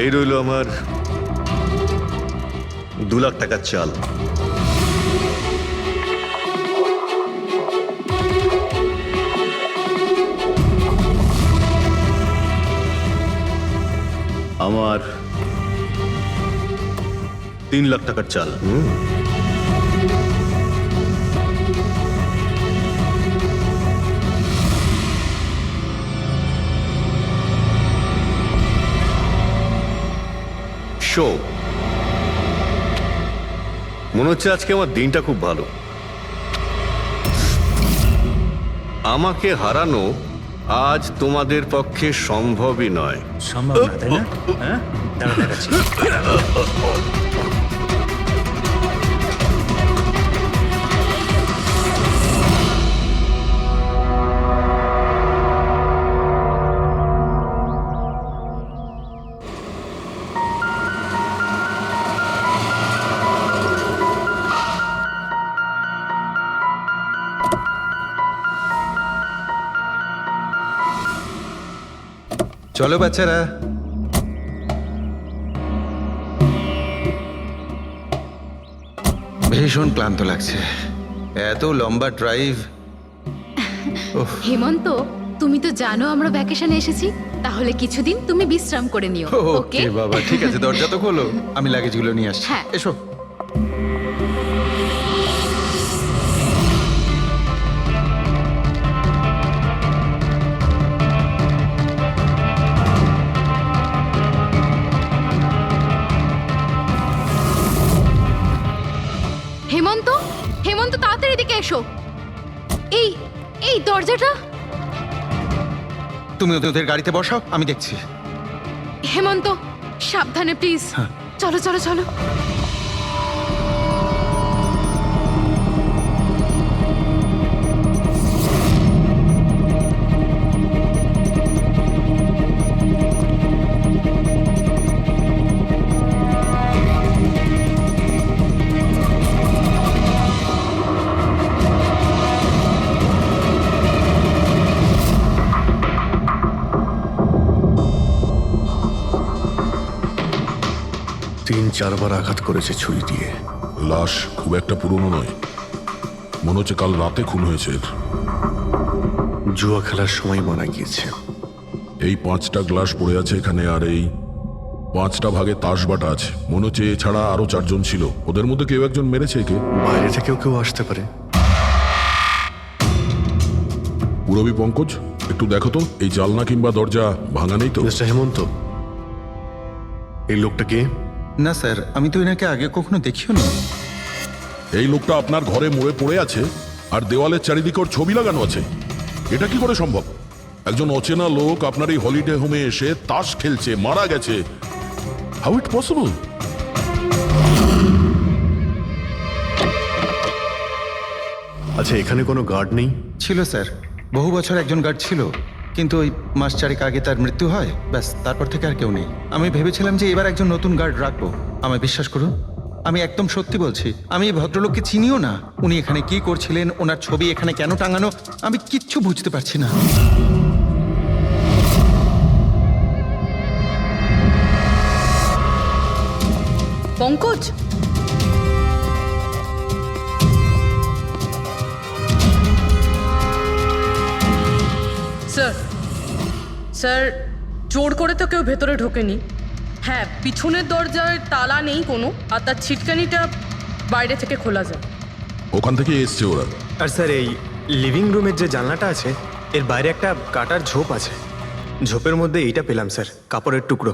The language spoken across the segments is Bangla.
এই রইল আমার 2 লাখ টাকার চাল। আমার 3 লাখ টাকার চাল। শো, মনে হচ্ছে আজকে আমার দিনটা খুব ভালো। আমাকে হারানো আজ তোমাদের পক্ষে সম্ভবই নয়। সম্ভব না, তাই না? হ্যাঁ, দাঁড়া দেখাচ্ছি। চলো বাচ্চারা, ভীষণ ক্লান্ত লাগছে, এত লম্বা ড্রাইভ। হেমন্ত, তুমি তো জানো আমরা ভ্যাকেশনে এসেছি, তাহলে কিছুদিন তুমি বিশ্রাম করে নিও। ওকে ওকে বাবা, ঠিক আছে, দরজা তো খোলো, আমি লাগেজগুলো নিয়ে আসছি। হ্যাঁ। এসো। হেমন্ত, হেমন্ত তাড়াতাড়ি এদিকে এসো। এই এই দরজাটা। তুমি ওদের গাড়িতে বসাও, আমি দেখছি। হেমন্ত, সাবধানে প্লিজ। চলো চলো চলো। তিন চারবার আঘাত করেছে ছুরি দিয়ে। লাশ খুব একটা পুরনো নয়, মনে হচ্ছে কাল রাতে খুন হয়েছে এর। জুয়া খেলার সময় মারা গিয়েছে। এই 5টা গ্লাস পড়ে আছে এখানে, আর এই 5টা ভাগে তাস বাটা আছে। মনে হচ্ছে এছাড়া আরো 4 জন ছিল, ওদের মধ্যে কেউ একজন মেরেছে একে। বাইরে থেকেও কেউ আসতে পারে। পুরবী পঙ্কজ, একটু দেখো তো এই জালনা কিংবা দরজা ভাঙা নেই তো? মিস্টার হেমন্ত, এই লোকটা কে? না স্যার, আমি তো এনাকে আগে কখনো দেখিও নি। এই লোকটা আপনার ঘরে মরে পড়ে আছে, আর দেওয়ালের চারিদিকে ওর ছবি লাগানো আছে। এটা কি করে সম্ভব? একজন অচেনা লোক আপনার এই হলিডে হোমে এসে তাস খেলছে, মারা গেছে। How it possible? আচ্ছা, এখানে কোনো গার্ড নেই? ছিল স্যার, বহু বছর একজন গার্ড ছিল, কিন্তু ওই মাস চারেক আগে তার মৃত্যু হয়, ব্যাস, তারপর থেকে আর কেউ নেই। আমি ভেবেছিলাম যে এবার একজন নতুন গার্ড রাখবো। আমায় বিশ্বাস করুন, আমি একদম সত্যি বলছি, আমি এই ভদ্রলোককে চিনিও না। উনি এখানে কি করছিলেন, ওনার ছবি এখানে কেন টাঙানো, আমি কিচ্ছু বুঝতে পারছি না। পঙ্কজ, স্যার স্যার, জোর করে তো কেউ ভেতরে ঢোকেনি। হ্যাঁ, পিছনের দরজায় তালা নেই কোনো, আর তার ছিটকানিটা বাইরে থেকে খোলা যায়। ওখান থেকে এসছে ওরা। আর স্যার, এই লিভিং রুমের যে জানলাটা আছে, এর বাইরে একটা কাটার ঝোপ আছে। ঝোপের মধ্যে এইটা পেলাম স্যার, কাপড়ের টুকরো।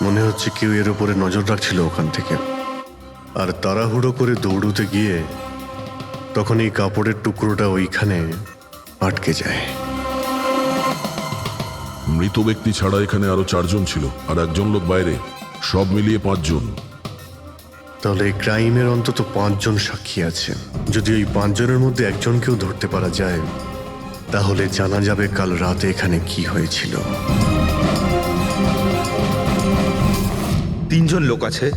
মনে হচ্ছে কেউ এর উপরে নজর রাখছিল ওখান থেকে, আর তাড়াহুড়ো করে দৌড়তে গিয়ে তখন এই কাপড়ের টুকরোটা ওইখানে আটকে যায়। মৃত ব্যক্তি ছাড়া এখানে আরো 4 জন ছিল, আর একজন লোক বাইরে, সব মিলিয়ে 5 জন। তাহলে এই ক্রাইমের অন্তত 5 জন সাক্ষী আছে। যদি ওই 5 জনের মধ্যে একজনকেও ধরতে পারা যায়, তাহলে জানা যাবে কাল রাতে এখানে কি হয়েছিল। 3 জন লোক আছে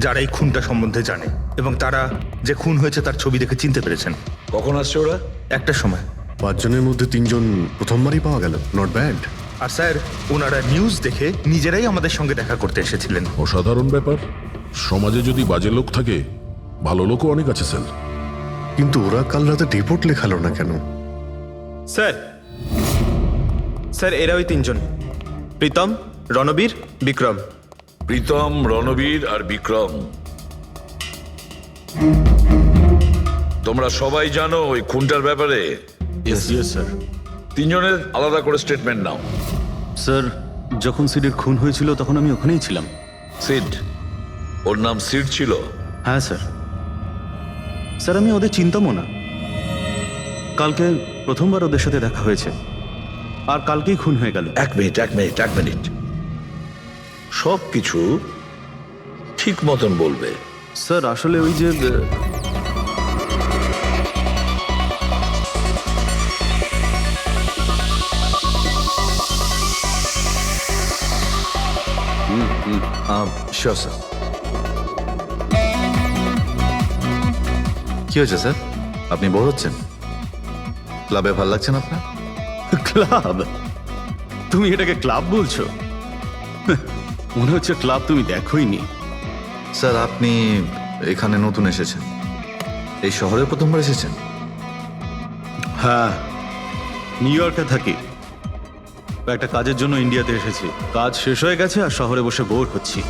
যারা এই খুনটা সম্বন্ধে জানে, এবং তারা যে খুন হয়েছে তার ছবি দেখে চিনতে পেরেছেন। কখন আসছে ওরা? একটা সময়। 5 জনের মধ্যে 3 জন প্রথমবারই পাওয়া গেল, নট ব্যাড। আর স্যার ওনারা নিউজ দেখে নিজেরাই আমাদের সঙ্গে দেখা করতে এসেছিলেন। অসাধারণ ব্যাপার। সমাজে যদি বাজে লোক থাকে, ভালো লোকও অনেক আছে স্যার। কিন্তু ওরা কাল রাতে রিপোর্ট লেখালো না কেন? স্যার স্যার এরা ওই তিনজন, প্রীতম, রণবীর, বিক্রম। প্রীতম, রণবীর আর বিক্রম, তোমরা সবাই জানো ওই খুনটার ব্যাপারে। স্যার। তিনজনের আলাদা করে স্টেটমেন্ট নাও। স্যার, যখন সিডের খুন হয়েছিল তখন আমি ওখানেই ছিলাম। সিড, ওর নাম সিড ছিল? হ্যাঁ স্যার। স্যার, আমি ওদের চিনতামও না। কালকে প্রথমবার ওদের সাথে দেখা হয়েছে, আর কালকেই খুন হয়ে গেল। এক মিনিট, সব কিছু ঠিক মতন বলবে। স্যার, আসলে ওই যে শিওর স্যার। কি হয়েছে স্যার? আপনি বোর হচ্ছেন? ক্লাবে ভালো লাগছে না আপনার? ক্লাব? তুমি এটাকে ক্লাব বলছো? মনে হচ্ছে ক্লাব তুমি দেখোইনি। স্যার, আপনি এখানে নতুন এসেছেন, এই শহরে প্রথমবার এসেছেন? হ্যাঁ, নিউ ইয়র্কে থাকি। একটা কাজের জন্য ইন্ডিয়াতে এসেছি। কাজ শেষ হয়ে গেছে আর শহরে বসে বোর হচ্ছি।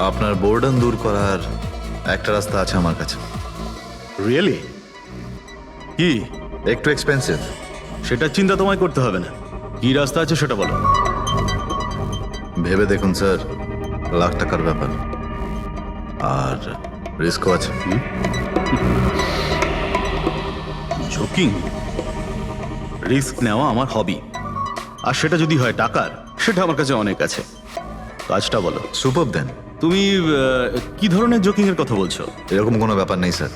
আপনার বোর্ডন দূর করার একটা রাস্তা আছে আমার কাছে। রিয়েলি? কি? একটু এক্সপেন্সিভ। সেটার চিন্তা তোমায় করতে হবে না। কি রাস্তা আছে সেটা বলো। ভেবে দেখুন স্যার, লাখ টাকার ব্যাপার, আর রিস্কও আছে। ঝুঁকিং, রিস্ক নেওয়া আমার হবি। আর সেটা যদি হয় টাকার, সেটা আমার কাছে অনেক আছে। কাজটা বলো। সুপার দেন। তুমি কি ধরনের জোকিং এর কথা বলছো? এরকম কোনো ব্যাপার নেই স্যার,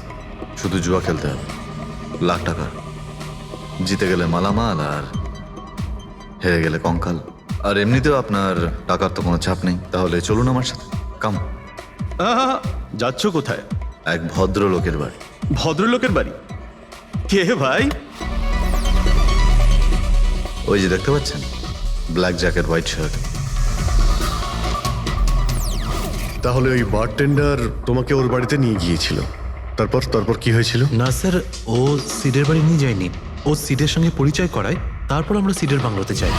শুধু জুয়া খেলতে হবে। লাখ টাকা, জিতে গেলে মালামাল আর হেরে গেলে কঙ্কাল। আর এমনিতেও আপনার টাকার তো কোনো চাপ নেই। তাহলে চলুন আমার সাথে, কাম। যাচ্ছ কোথায়? এক ভদ্রলোকের বাড়ি। ভদ্রলোকের বাড়ি? কে ভাই? ওই যে দেখতে পাচ্ছেন, ব্ল্যাক জ্যাকেট, হোয়াইট শার্ট। তাহলে ওই বারটেন্ডার তোমাকে ওর বাড়িতে নিয়ে গিয়েছিল, তারপর তারপর কি হয়েছিল? না স্যার, ও সিডের বাড়ি নিয়ে যায়নি। ও সিডের সঙ্গে পরিচয় করায়, তারপর আমরা সিডের বাংলোতে যাই।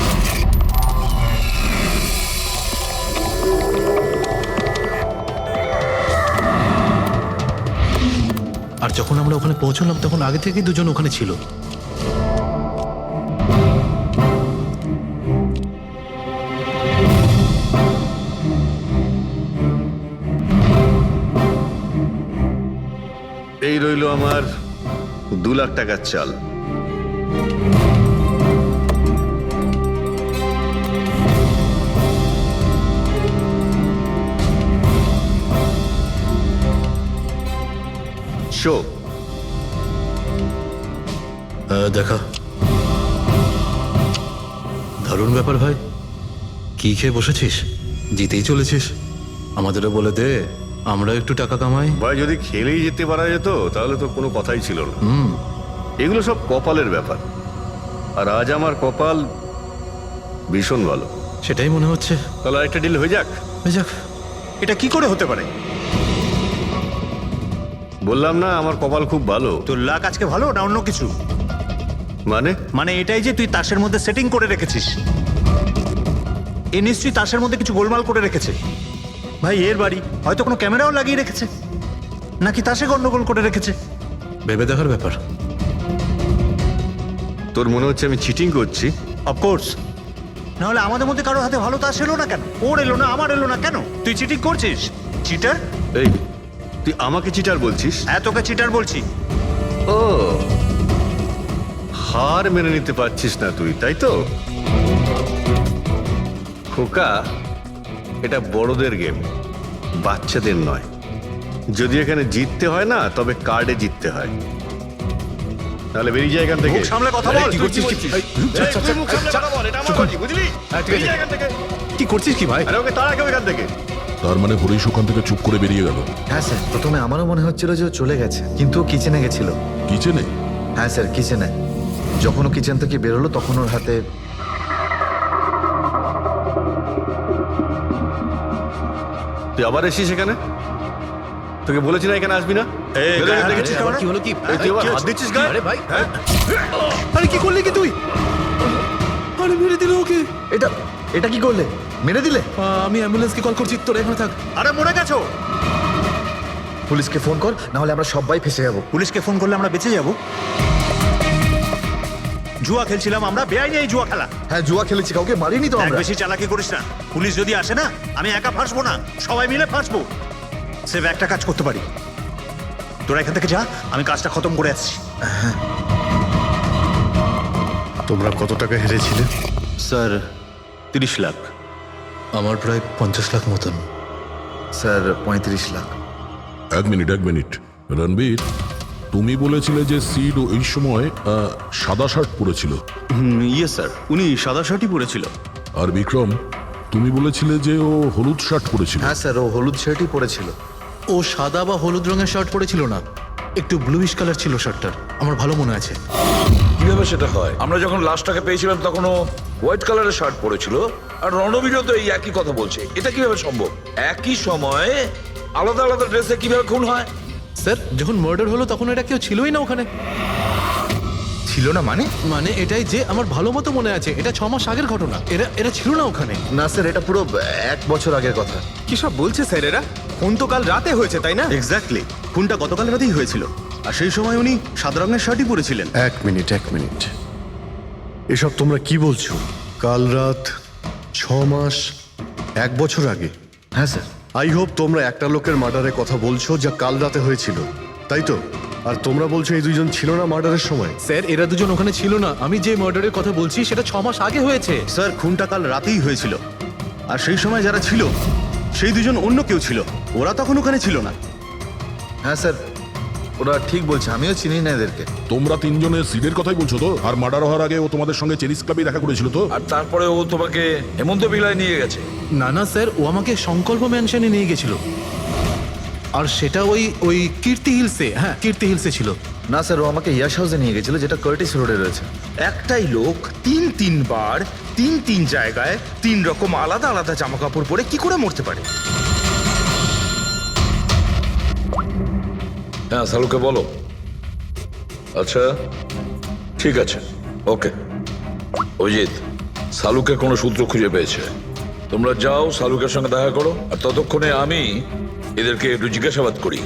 আর যখন আমরা ওখানে পৌঁছলাম তখন আগে থেকেই দুজন ওখানে ছিল। এই রইল আমার 2 লাখ টাকার চাল। শো দেখা। দারুণ ব্যাপার ভাই। কি খেয়ে বসেছিস? জিতেই চলেছিস। আমাদেরও বলে দে, আমরা একটু টাকা কামাই। ভাই, যদি খেলেই যেতে পারা যেত তাহলে তো কোনো কথাই ছিল না। এগুলো সব কপালের ব্যাপার, আর আজ আমার কপাল ভীষণ ভালো। সেটাই মনে হচ্ছে। তাহলে আরেকটা ডিল হয়ে যাক। হয়ে যাক। এটা কি করে হতে পারে? বললাম না আমার কপাল খুব ভালো। তোর লাক আজকে ভালো না অন্য কিছু? মানে এটাই যে তুই তাসের মধ্যে সেটিং করে রেখেছিস। এ নিশ্চয়ই তাসের মধ্যে কিছু গোলমাল করে রেখেছে। ভাই, এর বাড়ি হয়তো কোনো ক্যামেরাও লাগিয়ে রেখেছে, নাকি তাসে গন্ডগোল করে রেখেছে। ভেবে দেখার ব্যাপার। তোর মনে হচ্ছে আমি চিটিং করছি? অফকোর্স, নাহলে আমাদের মধ্যে কারো হাতে ভালো তাস এলো না কেন? ওর এলো না, আমার এলো না কেন? তুই চিটিং করছিস, চিটার। এই, তুই আমাকে চিটার বলছিস? হ্যাঁ, তোকে চিটার বলছি। ও, হার মেনে নিতে পারছিস না তুই, তাই তো? খোকা, এটা বড়দের গেম, বাচ্চাদের নয়। যদি এখানে জিততে হয় না, তবে কার্ডে জিততে হয়। তাহলে বেরিয়ে যায় এখান থেকে। মুখ সামলে কথা বল। কি করছিস? তুই মুখ সামলে কথা বল, এটা আমার বাড়ি, বুঝলি? বেরিয়ে যায় এখান থেকে। কি করছিস কি ভাই? আরে ওকে তাড়া কেউ এখান থেকে। তার মানে হরিশ ওখান থেকে চুপ করে বেরিয়ে গেল? হ্যাঁ স্যার, প্রথমে আমারও মনে হচ্ছিল যে ও চলে গেছে, কিন্তু ও কিচেনে গেছিল। কিচেনে? হ্যাঁ স্যার, কিচেনে। যখন ও কিচেন থেকে বেরোলো তখন ওর হাতে তুই আবার এসিস এখানে? তোকে বলেছি না এখানে আসবি না? দেখেছিস আবার কি হলো কি? এই তুই আবার হাত দিচ্ছিস গায়ে? আরে ভাই, আরে কি করলি কি তুই? আরে মেরে দিল ওকে। এটা এটা কি করলে? মেরে দিলে? আমি অ্যাম্বুলেন্সকে কল করছি, তোরা এখানে থাক। আরে মরে গেছো। পুলিশকে ফোন কর, না হলে আমরা সবাই ফেসে যাবো। পুলিশকে ফোন করলে আমরা বেঁচে যাব? জুয়া খেলছিলাম আমরা, বেআইনি এই জুয়া খেলা। হ্যাঁ জুয়া খেলেছি, কাউকে মারিনি তো দেখ, আমরা। বেশি চালাকি করিস না। পুলিশ যদি আসে না, আমি একা ফাঁসবো না, সবাই মিলে ফাঁসবো। সেভ একটা কাজ করতে পারি, তোরা এখান থেকে যা, আমি কাজটা খতম করে আসছি। তোমরা কত টাকা হেরেছিলে? স্যার 30 লাখ। আমার প্রায় 50 লাখ মতন। স্যার 35 লাখ। এক মিনিট রণবীর, তুমি বলেছিলে যে সিড ওই সময় সাদা শার্ট পরেছিল, ইয়ে স্যার, উনি সাদা শার্টই পরেছিল। আর বিক্রম, তুমি বলেছিলে যে ও হলুদ শার্ট পরেছিল। হ্যাঁ স্যার, ও হলুদ শার্টই পরেছিল। ও সাদা বা হলুদ রঙের শার্ট পরেছিল না, একটু ব্লুইশ কালার ছিল শার্টটার, আমার ভালো মনে আছে। কিভাবে সেটা হয়? আমরা যখন লাশটাকে পেয়েছিলাম তখন ও হোয়াইট কালারের শার্ট পরেছিল, আর রণবীরও তো এই একই কথা বলছে। এটা কিভাবে সম্ভব? একই সময়ে আলাদা আলাদা ড্রেসে কিভাবে খুন হয়? স্যার, যখন মার্ডার হলো তখন এটা কেউ ছিলই না ওখানে। ছিল না মানে? মানে এটাই যে আমার ভালো মতো মনে আছে, এটা 6 মাস আগের ঘটনা। এরা ছিল না ওখানে। না স্যার, এটা পুরো 1 বছর আগের কথা। কি সব বলছে স্যার এরা? খুন তো কাল রাতে হয়েছে, তাই না? এক্স্যাক্টলি, খুনটা গতকাল রাতেই হয়েছিল, আর সেই সময় উনি সাদা রঙের শার্টই পরেছিলেন। এক মিনিট, এসব তোমরা কি বলছো? কাল রাত, 6 মাস, 1 বছর আগে? হ্যাঁ স্যার। আই হোপ তোমরা একটা লোকের মার্ডারের কথা বলছো যা কাল রাতে হয়েছিল, তাই তো? আর তোমরা বলছো এই দুজন ছিল না মার্ডারের সময়? স্যার, এরা দুজন ওখানে ছিল না। আমি যে মার্ডারের কথা বলছি সেটা 6 মাস আগে হয়েছে। স্যার, খুনটা কাল রাতেই হয়েছিল, আর সেই সময় যারা ছিল সেই দুজন অন্য কেউ ছিল, ওরা তখন ওখানে ছিল না। হ্যাঁ স্যার, ওরা ঠিক বলছে, আমিও চিনি না এদেরকে। তোমরা তিনজনের সিডের কথাই বলছো তো? আর মার্ডার হওয়ার আগে ও তোমাদের সঙ্গে চেরিস ক্লাবে দেখা করেছিল তো? আর তারপরে ও তোমাকে হেমন্ত বিলায় নিয়ে গেছে। না স্যার, ও আমাকে সংকল্প ম্যানশনে নিয়ে গেছিল, আর সেটা ওই কীর্তি হিলসে। হ্যাঁ, কীর্তি হিলসে ছিল। না স্যার, ও আমাকে ইয়াশ হাউসে নিয়ে গেছিল, যেটা কার্টিস রোডে রয়েছে। একটাই লোক তিনবার 3 জায়গায় 3 রকম আলাদা আলাদা জামা কাপড় পরে কি করে মরতে পারে? হ্যাঁ, সালুকে বলো। আচ্ছা, ঠিক আছে, ওকে। অজিত, সালুকে কোনো সূত্র খুঁজে পেয়েছে। তোমরা যাও, সালুকের সঙ্গে দেখা করো, আর ততক্ষণে আমি এদেরকে একটু জিজ্ঞাসাবাদ করি।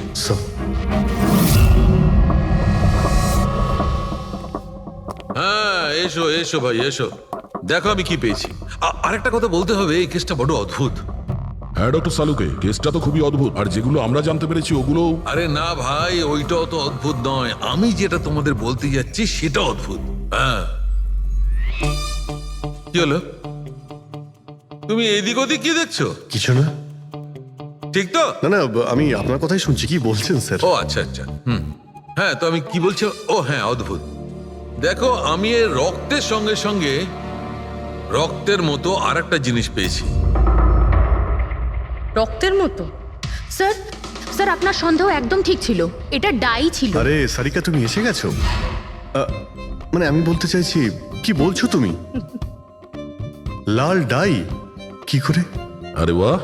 হ্যাঁ, এসো ভাই, এসো। দেখো আমি কি পেয়েছি। আরেকটা কথা বলতে হবে, এই কেসটা বড় অদ্ভুত। হ্যাঁ ডক্টর সালুকে, কেসটা তো খুবই অদ্ভুত, আর যেগুলো আমরা জানতে পেরেছি ওগুলো। আরে না ভাই, ওইটাও তো অদ্ভুত নয়, আমি যেটা তোমাদের বলতে যাচ্ছি সেটা অদ্ভুত। হ্যাঁ, কি হলো? তুমি এদিক ওদিক কি দেখছো? কিছু না। ঠিক তো? না, আমি আপনার কথাই শুনছি। কি বলছেন স্যার? ও আচ্ছা, হ্যাঁ, তো আমি কি বলছি? ও হ্যাঁ, অদ্ভুত। দেখো, আমি এর রক্তের সঙ্গে সঙ্গে রক্তের মতো আর একটা জিনিস পেয়েছি। রক্তের মতো? স্যার আপনার সন্দেহ একদম ঠিক ছিল, এটা ডাই ছিল। আরে সারিকা, তুমি এসে গেছো? মানে আমি বলতে চাইছি, কি বলছো তুমি? লাল ডাই? কি করে? আরে বাহ,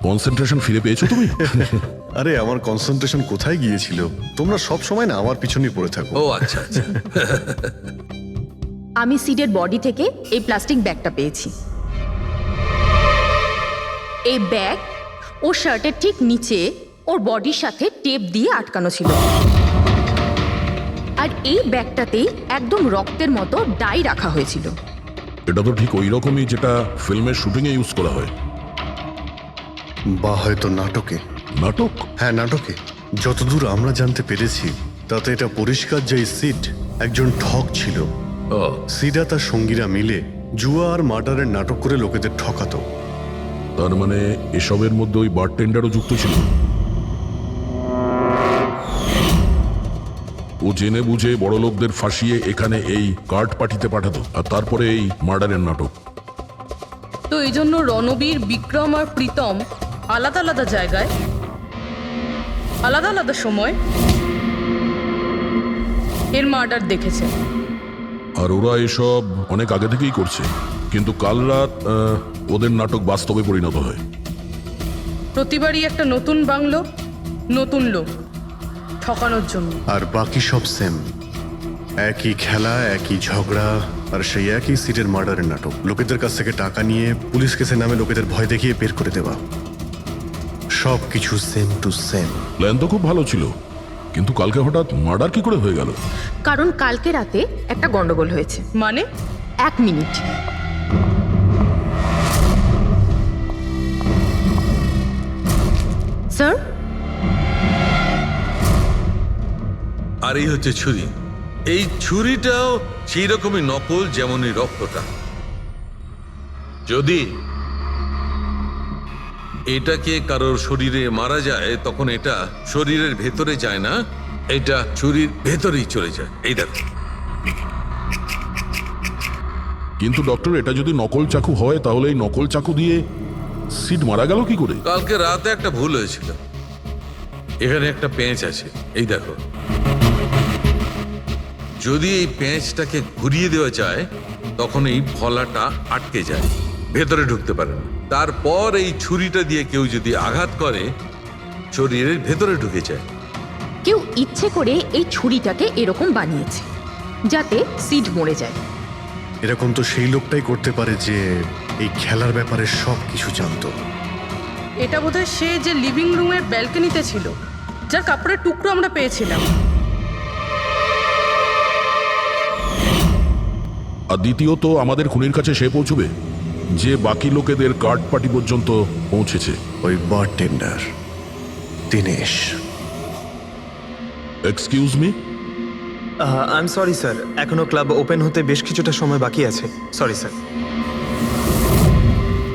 কনসেন্ট্রেশন ফিরে পেয়েছো তুমি? আরে আমার কনসেন্ট্রেশন কোথায় গিয়েছিল? তোমরা সব সময় না আমার পিছনেই পড়ে থাকো। ও আচ্ছা। আমি সিডের বডি থেকে এই প্লাস্টিক ব্যাগটা পেয়েছি। এই ব্যাগ ওর শার্টের ঠিক নিচে ওর বডির সাথে টেপ দিয়ে আটকানো ছিল, আর এই ব্যাগটাতেই একদম রক্তের মতো ডাই রাখা হয়েছিল। এটা তো ঠিক ওই রকমই যেটা ফিল্মের শুটিং এ ইউজ করা হয়, বা হয়তো নাটকে। নাটক? হ্যাঁ, নাটকে। যতদূর আমরা জানতে পেরেছি তাতে এটা পরিষ্কার যে সিড একজন ঠক ছিল। সিডা তার সঙ্গীরা মিলে জুয়া আর মার্ডারের নাটক করে লোকেদের ঠকাতো। তার মানে এসবের মধ্যে ওই বারটেন্ডারও যুক্ত ছিল। ও জেনে বুঝে বড় লোকদের ফাঁসিয়ে এখানে এই কার্ড পাঠিতে পাঠাতো, আর তারপরে এই মার্ডারের নাটক। তো এই জন্য রণবীর, বিক্রম আর প্রীতম আলাদা আলাদা জায়গায় আলাদা আলাদা সময় এর মার্ডার দেখেছে। আর ওরা এসব অনেক আগে থেকেই করছে, কিন্তু কাল রাত ওদের নাটক বাস্তবে পরিণত হয়। প্রতিবারই একটা নতুন বাংলো, নতুন লোক ঠকানোর জন্য। আর বাকি সব সেম, একই খেলা, একই ঝগড়া, আর সেই একই সিটের মার্ডারের নাটক। লোকেদের কাছ থেকে টাকা নিয়ে পুলিশ কেসের নামে লোকেদের ভয় দেখিয়ে বের করে দেওয়া, সব কিছু সেম টু সেম। প্ল্যান তো খুব ভালো ছিল, কিন্তু কালকে হঠাৎ মার্ডার কি করে হয়ে গেল? কারণ কালকে রাতে একটা গন্ডগোল হয়েছে। মানে 1 মিনিট। স্যার, আর এই হচ্ছে ছুরি। এই ছুরিটাও সেই রকমই নকল যেমন এই রক্তটা। যদি এটাকে কারোর শরীরে মারা যায় তখন এটা শরীরের ভেতরে যায় না, এটা ছুরির ভেতরেই চলে যায়। এই দেখো। কিন্তু ডক্টর, এটা যদি নকল চাকু হয় তাহলে এই নকল চাকু দিয়ে সিড মারা গেল কি করে? কালকে রাতে একটা ভুল হয়েছিল। এখানে একটা পেঁচ আছে, এই দেখো। যদি এই পেঁচটাকে ঘুরিয়ে দেওয়া যায় তখন এই ফলাটা আটকে যায়, ভেতরে ঢুকতে পারে না। তারপর এই ছুরিটা দিয়ে কেউ যদি আঘাত করে শরীরের ভেতরে ঢুকে যায়। কেউ ইচ্ছে করে এই ছুরিটাকে এরকম বানিয়েছে যাতে সিড মরে যায়। এরকম তো সেই লোকটাই করতে পারে যে এই খেলার ব্যাপারে সব কিছু জানতো। এটা বোধহয় সে যে লিভিং রুমের ব্যালকনিতে ছিল, যার কাপড়ের টুকরো আমরা পেয়েছিলাম। আর দ্বিতীয়ত, আমাদের খুনির কাছে সে পৌঁছবে যে বাকি লোকেদের কার্ড পার্টি পর্যন্ত পৌঁছেছে। ওই bartender Dinesh. Excuse me? I am sorry sir, এখনো ক্লাব ওপেন হতে বেশ কিছুটা সময় বাকি আছে। Sorry sir.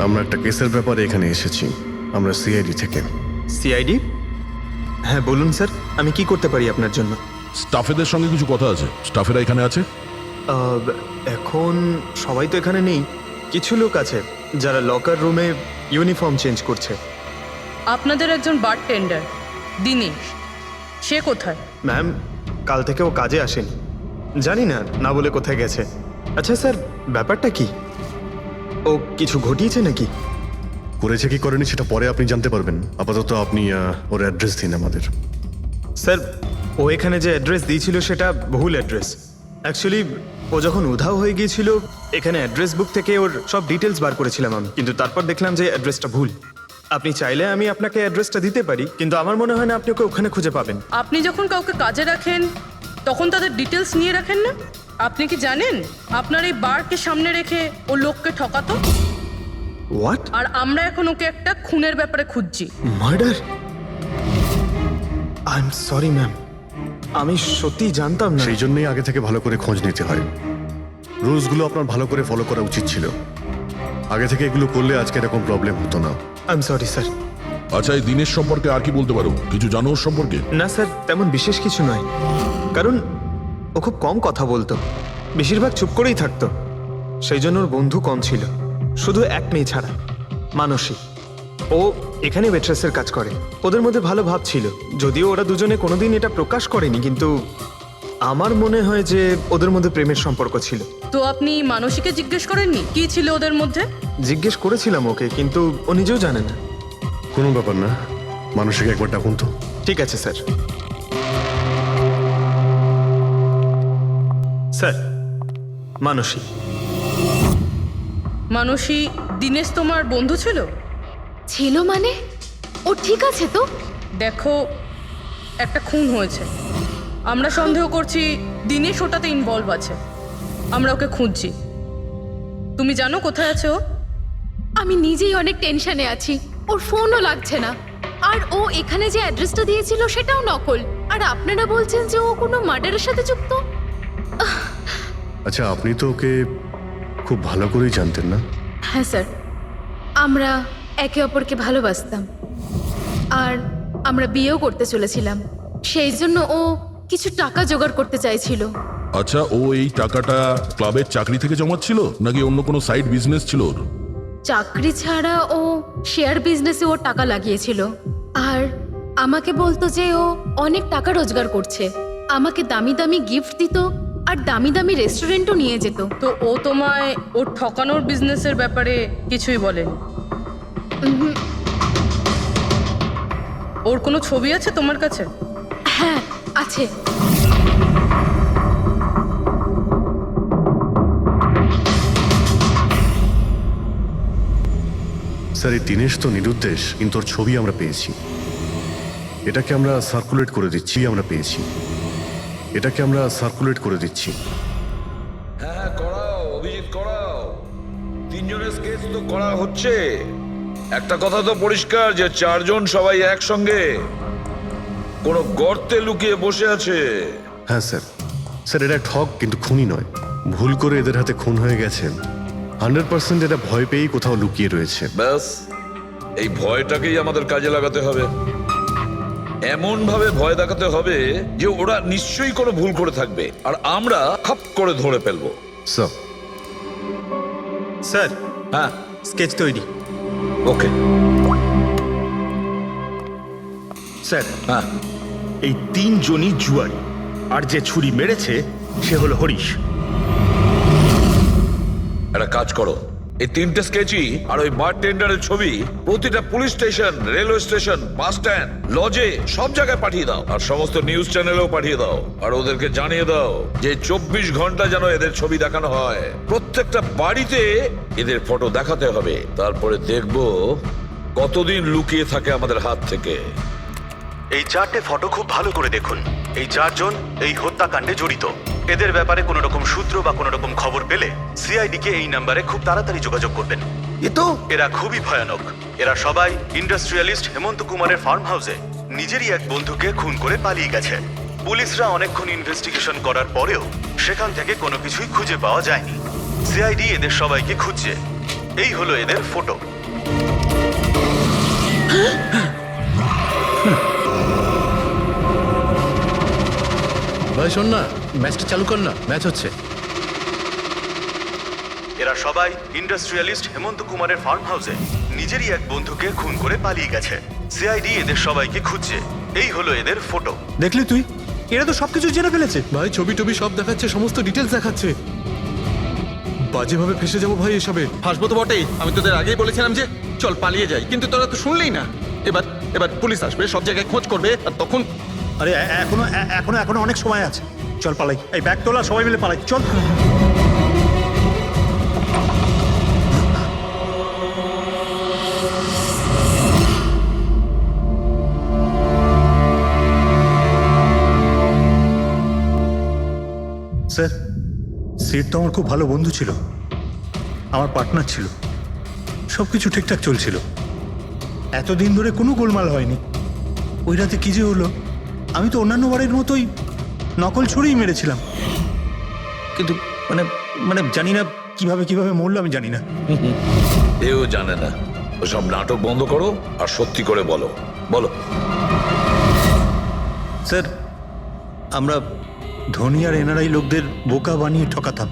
আমরা একটা কেসের ব্যাপারে এখানে এসেছি, আমরা সিআইডি থেকে। সিআইডি? হ্যাঁ বলুন স্যার, আমি কি করতে পারি আপনার জন্য? স্টাফেদের সঙ্গে কিছু কথা আছে। স্টাফেরা এখানে আছে? এখন সবাই তো এখানে নেই, কিছু লোক আছে যারা লকার রুমে ইউনিফর্ম চেঞ্জ করছে। আপনাদের একজন বারটেন্ডার দিনেশ, সে কোথায়? ম্যাম, কাল থেকে ও কাজে আসেনি, জানি না না বলে কোথায় গেছে। আচ্ছা স্যার, ব্যাপারটা কি? ও কিছু ঘটিয়েছে নাকি? করেছে কি করেনি সেটা পরে আপনি জানতে পারবেন। আপাতত আপনি ওর অ্যাড্রেস দিন আমাদের। স্যার, ও এখানে যে অ্যাড্রেস দিয়েছিল সেটা ভুল অ্যাড্রেস। অ্যাকচুয়ালি ও যখন উধাও হয়ে গিয়েছিল এখানে অ্যাড্রেস বুক থেকে ওর সব ডিটেলস বার করেছিলাম আমি, কিন্তু তারপর দেখলাম যে অ্যাড্রেসটা ভুল। আপনি চাইলে আমি আপনাকে অ্যাড্রেসটা দিতে পারি, কিন্তু আমার মনে হয় না আপনি ওকে ওখানে খুঁজে পাবেন। আপনি যখন কাউকে কাজে রাখেন তখন তাদের ডিটেলস নিয়ে রাখেন না? আপনি কি জানেন আপনার এই বারকে সামনে রেখে ও লোককে ঠকাতো? হোয়াট? আর আমরা এখন ওকে একটা খুনের ব্যাপারে খুঁজছি। Murder? I am sorry ma'am, আমি সত্যি জানতাম না। সেই জন্যই আগে থেকে ভালো করে খোঁজ নিতে হয়। রুলসগুলো আপনার ভালো করে ফলো করা উচিত ছিল। আগে থেকে এগুলো করলে আজকে এরকম প্রবলেম হতো না। I am sorry sir. আচ্ছা, এই দিনের সম্পর্কে আর কি বলতে পারো? কিছু জানো ওর সম্পর্কে? না স্যার, তেমন বিশেষ কিছু নয়, কারণ ও খুব কম কথা বলতো, বেশিরভাগ চুপ করেই থাকতো। সেই জন্য ওর বন্ধু কম ছিল, শুধু এক মেয়ে ছাড়া, মানসী। ও এখানে ওয়েট্রেসের কাজ করে। ওদের মধ্যে ভালো ভাব ছিল, যদিও ওরা দুজনে কোনোদিন এটা প্রকাশ করেনি, কিন্তু আমার মনে হয় যে ওদের মধ্যে প্রেমের সম্পর্ক ছিল। তো আপনি মানসীকে জিজ্ঞেস করেননি কি ছিল ওদের মধ্যে? জিজ্ঞেস করেছিলাম ওকে, কিন্তু ও নিজেও জানে না। কোনো ব্যাপার না, মানুষকে একবার ডাকুন তো। ঠিক আছে স্যার। স্যার, মানসী। মানসী, দিনেশ তোমার বন্ধু ছিল? ছিল মানে? ও ঠিক আছে তো? দেখো, একটা খুন হয়েছে, আমরা সন্দেহ করছি দিনেশ ওটাতে ইনভলভ আছে। আমরা ওকে খুঁজছি। তুমি জানো কোথায় আছে ও? আমি নিজেই অনেক টেনশনে আছি, ওর ফোনও লাগছে না। আর ও এখানে যে অ্যাড্রেসটা দিয়েছিল সেটাও নকল। আর আপনারা বলছেন যে ও কোনো মার্ডারের সাথে যুক্ত? আচ্ছা, আপনি তো ওকে খুব ভালো করেই জানতেন না? হ্যাঁ স্যার, আমরা একে অপরকে ভালোবাসতাম আর আমরা বিয়েও করতে চলেছিলাম। সেই জন্য ও কিছু টাকা জোগাড় করতে চাইছিল। আচ্ছা, ও এই টাকাটা ক্লাবের চাকরি থেকে জমাচ্ছিল নাকি অন্য কোনো সাইড বিজনেস ছিল ওর? চাকরি ছাড়া ও শেয়ার বিজনেসে ও টাকা লাগিয়েছিল। আর আমাকে বলতো যে ও অনেক টাকা রোজগার করছে, আমাকে দামি দামি গিফট দিত, আর দামি দামি রেস্টুরেন্টও নিয়ে যেত। তো ও তোমায় ওর ঠকানোর বিজনেসের ব্যাপারে কিছুই বলেনি? ওর কোনো ছবি আছে তোমার কাছে? হ্যাঁ আছে। স্যার এই দিনেশ তো নিরুদ্দেশ, কিন্তু ওর ছবি আমরা পেয়েছি। এটাকে আমরা সার্কুলেট করে দিচ্ছি। হ্যাঁ করাও অভিজিৎ, করাও। তিনজনের স্কেচ তো করা হচ্ছে। একটা কথা তো পরিষ্কার যে চারজন সবাই একসঙ্গে কোনো গর্তে লুকিয়ে বসে আছে। হ্যাঁ স্যার। স্যার এরা ঠক কিন্তু খুনি নয়। ভুল করে এদের হাতে খুন হয়ে গেছেন। 100% এটা ভয় পেয়েই কোথাও লুকিয়ে রয়েছে। ব্যাস এই ভয়টাকেই আমাদের কাজে লাগাতে হবে। এমন ভাবে ভয় দেখাতে হবে যে ওরা নিশ্চয়ই কোনো ভুল করে থাকবে আর আমরা খাপ করে ধরে ফেলবো। স্যার স্যার হ্যাঁ স্কেচ তৈরি। ওকে স্যার হ্যাঁ এই তিনজনই জুয়ারি, আর যে ছুরি মেরেছে সে হলো হরিশ। একটা কাজ করো, এই তিনটে স্কেচই আর ওই বারটেন্ডারের ছবি প্রতিটা police station, railway station, bus stand, লজে সব জায়গায় পাঠিয়ে দাও। আর সমস্ত নিউজ চ্যানেলেও পাঠিয়ে দাও। আর ওদেরকে জানিয়ে দাও যে 24 ঘন্টা যেন এদের ছবি দেখানো হয়। প্রত্যেকটা বাড়িতে এদের ফটো দেখাতে হবে। তারপরে দেখবো কতদিন লুকিয়ে থাকে আমাদের হাত থেকে। এই 4টে ফটো খুব ভালো করে দেখুন। এই 4 জন এই হত্যাকাণ্ডে জড়িত। এদের ব্যাপারে কোনো রকম সূত্র বা কোনো রকম খবর পেলে সিআইডি কে এই নাম্বারে খুব তাড়াতাড়ি যোগাযোগ করবেন। এরা খুবই ভয়ানক। এরা সবাই ইন্ডাস্ট্রিয়ালিস্ট হেমন্ত কুমারের ফার্ম হাউসে নিজেরই এক বন্ধুকে খুন করে পালিয়ে গেছে। পুলিশরা অনেকক্ষণ ইনভেস্টিগেশন করার পরেও সেখান থেকে কোনো কিছুই খুঁজে পাওয়া যায়নি। সিআইডি এদের সবাইকে খুঁজছে। এই হলো এদের ফটো। ভাই শোন না, ম্যাচটা চালু কর না, ম্যাচ হচ্ছে। এরা সবাই ইন্ডাস্ট্রিয়ালিস্ট হেমন্ত কুমারের ফার্ম হাউসে নিজেরই এক বন্ধুকে খুন করে পালিয়ে গেছে। সিআইডি এদের সবাইকে খুঁজছে। এই হলো এদের ফটো। দেখলি তুই, এরা তো সবকিছু জেনে ফেলেছে। ভাই ছবি টবি সব দেখাচ্ছে, সমস্ত ডিটেলস দেখাচ্ছে। বাজেভাবে ফেসে যাবো ভাই এসবে। হাসবো তো বটেই। আমি তোদের আগেই বলেছিলাম যে চল পালিয়ে যাই, কিন্তু তোরা তো শুনলেই না। এবার পুলিশ আসবে, সব জায়গায় খোঁজ করবে, আর তখন আরে এখনো অনেক সময় আছে। চল পালাই, এই ব্যাগ তোলা, সবাই মিলে পালাই, চল। স্যার সিট তো আমার খুব ভালো বন্ধু ছিল, আমার পার্টনার ছিল, সব কিছু ঠিকঠাক চলছিল। এতদিন ধরে কোনো গোলমাল হয়নি। ওই রাতে কি যে হলো, আমি তো অন্যান্য বারের মতোই নকল ছুরিই মেরেছিলাম, কিন্তু মানে জানি না কিভাবে মরলো, আমি জানি না। এও জানে না। ওসব নাটক বন্ধ করো আর সত্যি করে বলো। বলো স্যার, আমরা ধনী আর এনআরআই লোকদের বোকা বানিয়ে ঠকাতাম,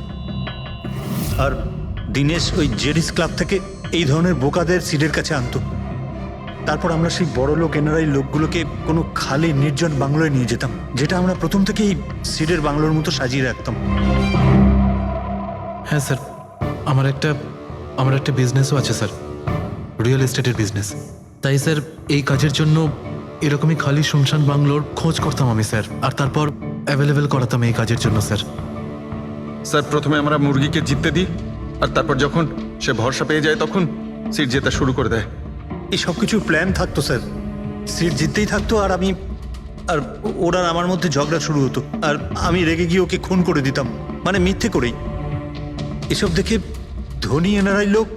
আর দিনেশ ওই জেরিস ক্লাব থেকে এই ধরনের বোকাদের সিডের কাছে আনতো। তারপর আমরা সেই বড় লোক এনআরআই লোকগুলোকে কোনো খালি নির্জন বাংলোয় নিয়ে যেতাম, যেটা আমরা প্রথম থেকেই সিডের বাংলোর মতো সাজিয়ে রাখতাম। হ্যাঁ স্যার, আমার একটা বিজনেসও আছে স্যার, রিয়েল এস্টেটের বিজনেস। তাই স্যার এই কাজের জন্য এরকমই খালি শুনশান বাংলোর খোঁজ করতাম আমি স্যার, আর তারপর অ্যাভেলেবেল করাতাম এই কাজের জন্য স্যার। স্যার প্রথমে আমরা মুরগিকে জিততে দিই, আর তারপর যখন সে ভরসা পেয়ে যায় তখন সিট জেতা শুরু করে দেয়। এই সব কিছু প্ল্যান থাকতো স্যার, সিট জিততেই থাকতো, আর ওরা আমার মধ্যে ঝগড়া শুরু হতো, আর আমি রেগে গিয়ে ওকে খুন করে দিতাম, মানে মিথ্যে করেই। এসব দেখে ধনী এনআরআই লোক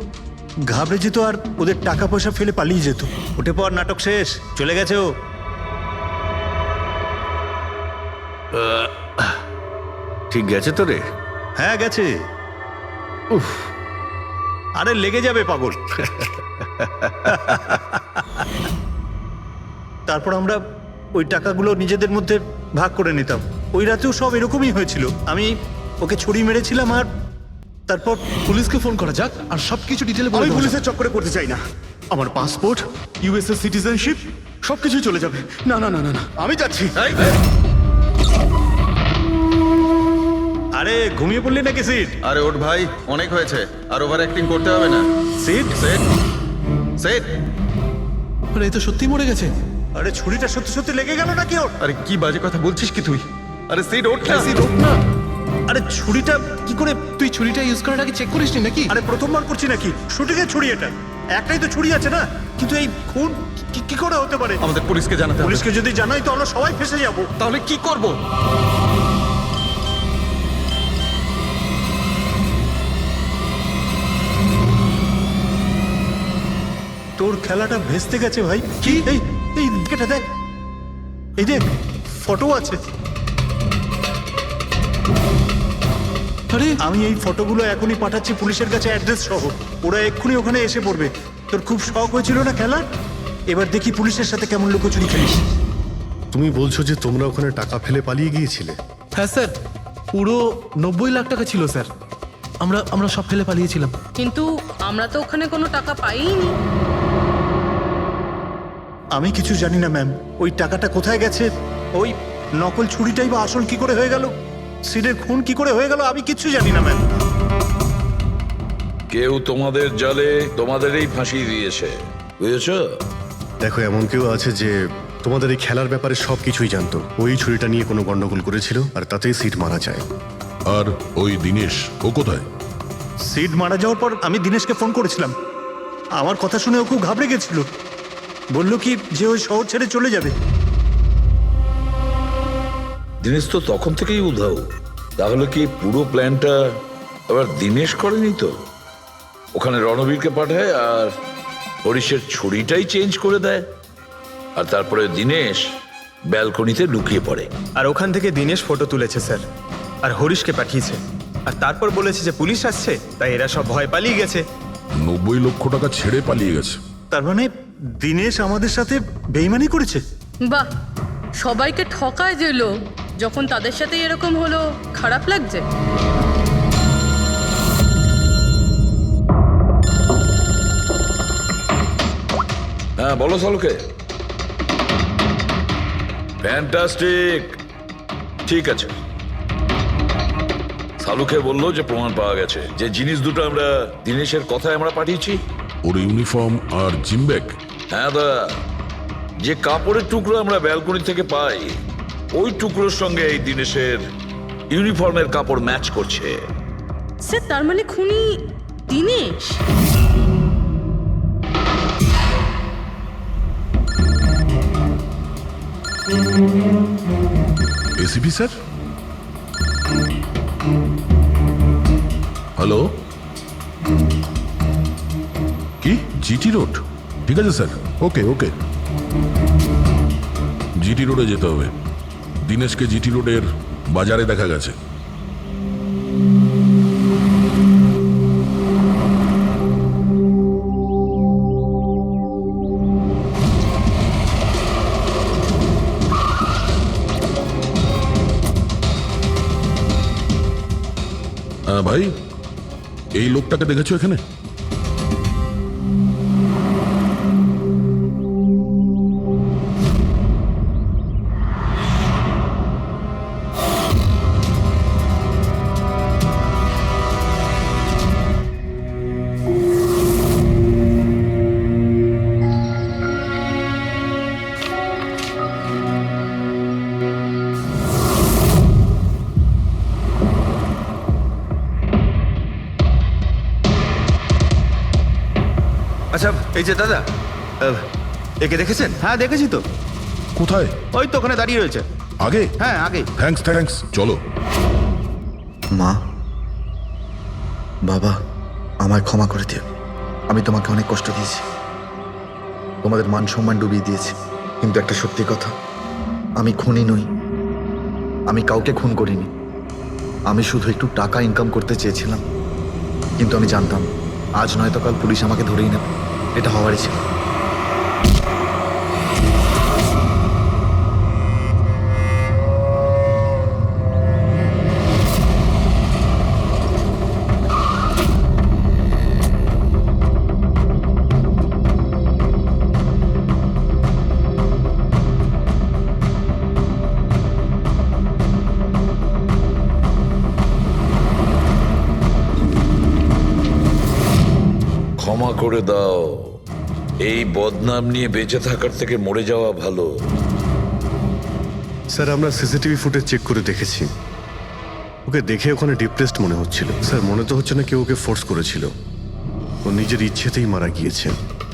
ঘাবড়ে যেত আর ওদের টাকা পয়সা ফেলে পালিয়ে যেত। ওঠে পর নাটক শেষ, চলে গেছে ও। ঠিক গেছে তো রে? হ্যাঁ গেছে। উফ, আরে লেগে যাবে পাগল। তারপর আমরা ওই টাকাগুলো নিজেদের মধ্যে ভাগ করে নিতাম। ওই রাতেও সব এরকমই হয়েছিল। আমি ওকে ছুরি মেরেছিলাম, আর তারপর পুলিশকে ফোন করা যাক আর সবকিছু ডিটেলে বলে আমি দেওয়া যাক। পুলিশের চক্করে করতে চাই না। আমার পাসপোর্ট, ইউএসএ সিটিজেনশিপ সবকিছু চলে যাবে। না না না না না, আমি যাচ্ছি। আরে ঘুমিয়ে পড়লি নাকি সিট? আরে ওঠ ভাই, অনেক হয়েছে, আর ওভার অ্যাক্টিং করতে হবে না। Sit set set. আরে এই তো সত্যি মরে গেছে। আরে ছুরিটা সত্যি সত্যি লেগে গেল নাকি ওর? আরে কি বাজে কথা বলছিস কি তুই? আরে সিট ওঠ না। সিট ওঠ না। আরে ছুরিটা কি করে? তুই ছুরিটা ইউজ করার আগে চেক করিসনি নাকি? আরে প্রথমবার করছি নাকি? শুটিংয়ের ছুরি এটা, একটাই তো ছুরি আছে না, কিন্তু এই খুন কি করে হতে পারে? আমাদের পুলিশকে জানাতে হবে। পুলিশকে যদি জানাই তো আমরা সবাই ফেসে যাব। তাহলে কি করব? তোর খেলাটা ভেস্তে গেছে ভাই। কি? এই এই এটা দেখ, এই দেখ ফটো আছে। আরে আমি এই ফটোগুলো এখনই পাঠাচ্ছি পুলিশের কাছে অ্যাড্রেস সহ, ওরা এক্ষুনি ওখানে এসে পড়বে। তোর খুব শখ হয়েছিল না খেলার, এবার দেখি পুলিশের সাথে কেমন লুকোচুরি খেলিস। তুমি বলছো যে তোমরা ওখানে টাকা ফেলে পালিয়ে গিয়েছিলে? হ্যাঁ স্যার, পুরো 90 লাখ টাকা ছিল স্যার। আমরা সব ফেলে পালিয়েছিলাম। কিন্তু আমরা তো ওখানে কোনো টাকা পাইনি। আমি কিছু জানি না ম্যাম, ওই টাকাটা কোথায় গেছে, ওই নকল ছুরিটাই বা আসল কি করে হয়ে গেল, সিডের খুন কি করে হয়ে গেল, আমি কিচ্ছু জানি না ম্যাম। কেউ তোমাদের জালে তোমাদেরই ফাঁসিয়ে দিয়েছে, বুঝেছ? দেখো, এমন কেউ আছে যে তোমাদের এই খেলার ব্যাপারে সব কিছুই জানতো, ওই ছুরিটা নিয়ে কোনো গন্ডগোল করেছিল আর তাতেই সিট মারা যায়। আর ওই দিনেশ, ও কোথায়? সিড মারা যাওয়ার পর আমি দিনেশকে ফোন করেছিলাম, আমার কথা শুনে ও খুব ঘাবড়ে গেছিল, বললো কি যে ওই শহর ছেড়ে চলে যাবে। দিনেশ তো তখন থেকেই উধাও। তাহলে কি পুরো প্ল্যানটা আবার দিনেশ করেনি তো? ওখানে রণবীরকে পাঠায় আর হরিশের ছুরিটাই চেঞ্জ করে দেয়, আর তারপরে দিনেশ ব্যালকনিতে লুকিয়ে পড়ে। আর ওখান থেকে দিনেশ ফটো তুলেছে স্যার, আর হরিশকে পাঠিয়েছে, আর তারপর বলেছে যে পুলিশ আসছে, তাই এরা সব ভয় পালিয়ে গেছে। 90 লক্ষ টাকা ছেড়ে পালিয়ে গেছে। তার মানে দিনেশ আমাদের সাথে বেইমানি করেছে। বাহ, সবাইকে ঠকায় যে লোক, যখন তাদের সাথে এরকম হলো খারাপ লাগছে। হ্যাঁ বলো সালুকে। ফ্যান্টাস্টিক, ঠিক আছে। সালুকে বললো যে প্রমাণ পাওয়া গেছে, যে জিনিস দুটো আমরা দিনেশের কথায় আমরা পাঠিয়েছি, ওর ইউনিফর্ম আর জিম ব্যাগ। হ্যাঁ দা, যে কাপড়ের টুকরো আমরা ব্যালকনি থেকে পাই, ওই টুকরোর সঙ্গে এই দিনেশের ইউনিফর্মের কাপড় ম্যাচ করছে। স্যার, তার মানে খুনি দিনেশ? ACP sir, hello. কি জিটি রোড? ঠিক আছে স্যার, ওকে ওকে। জিটি রোডে যেতে হবে। দিনেশকে জিটি রোডের বাজারে দেখা গেছে। ভাই, এই লোকটাকে দেখেছো এখানে? আচ্ছা, এই যে দাদা, একে দেখেছেন? হ্যাঁ দেখেছি তো। কোথায়? ওই তো ওখানে দাঁড়িয়ে রয়েছে। আগে? হ্যাঁ আগে। থ্যাঙ্কস থ্যাঙ্কস, চলো। মা, বাবা, আমায় ক্ষমা করে দিও। আমি তোমাকে অনেক কষ্ট দিয়েছি, তোমাদের মান সম্মান ডুবিয়ে দিয়েছি, কিন্তু একটা সত্যি কথা, আমি খুনি নই, আমি কাউকে খুন করিনি। আমি শুধু একটু টাকা ইনকাম করতে চেয়েছিলাম, কিন্তু আমি জানতাম আজ নয়তো কাল পুলিশ আমাকে ধরেই নেবে, এটা হওয়ারই ছিল। ক্ষমা করে দাও। এই বদনাম নিয়ে বেঁচে থাকার থেকে মরে যাওয়া ভালো। স্যার আমরা সিসিটিভি ফুটেজ চেক করে দেখেছি, ওকে দেখে ওখানে ডিপ্রেসড মনে হচ্ছিল। স্যার মনে তো হচ্ছে না কেউ ওকে ফোর্স করেছিল, ও নিজের ইচ্ছেতেই মারা গিয়েছে।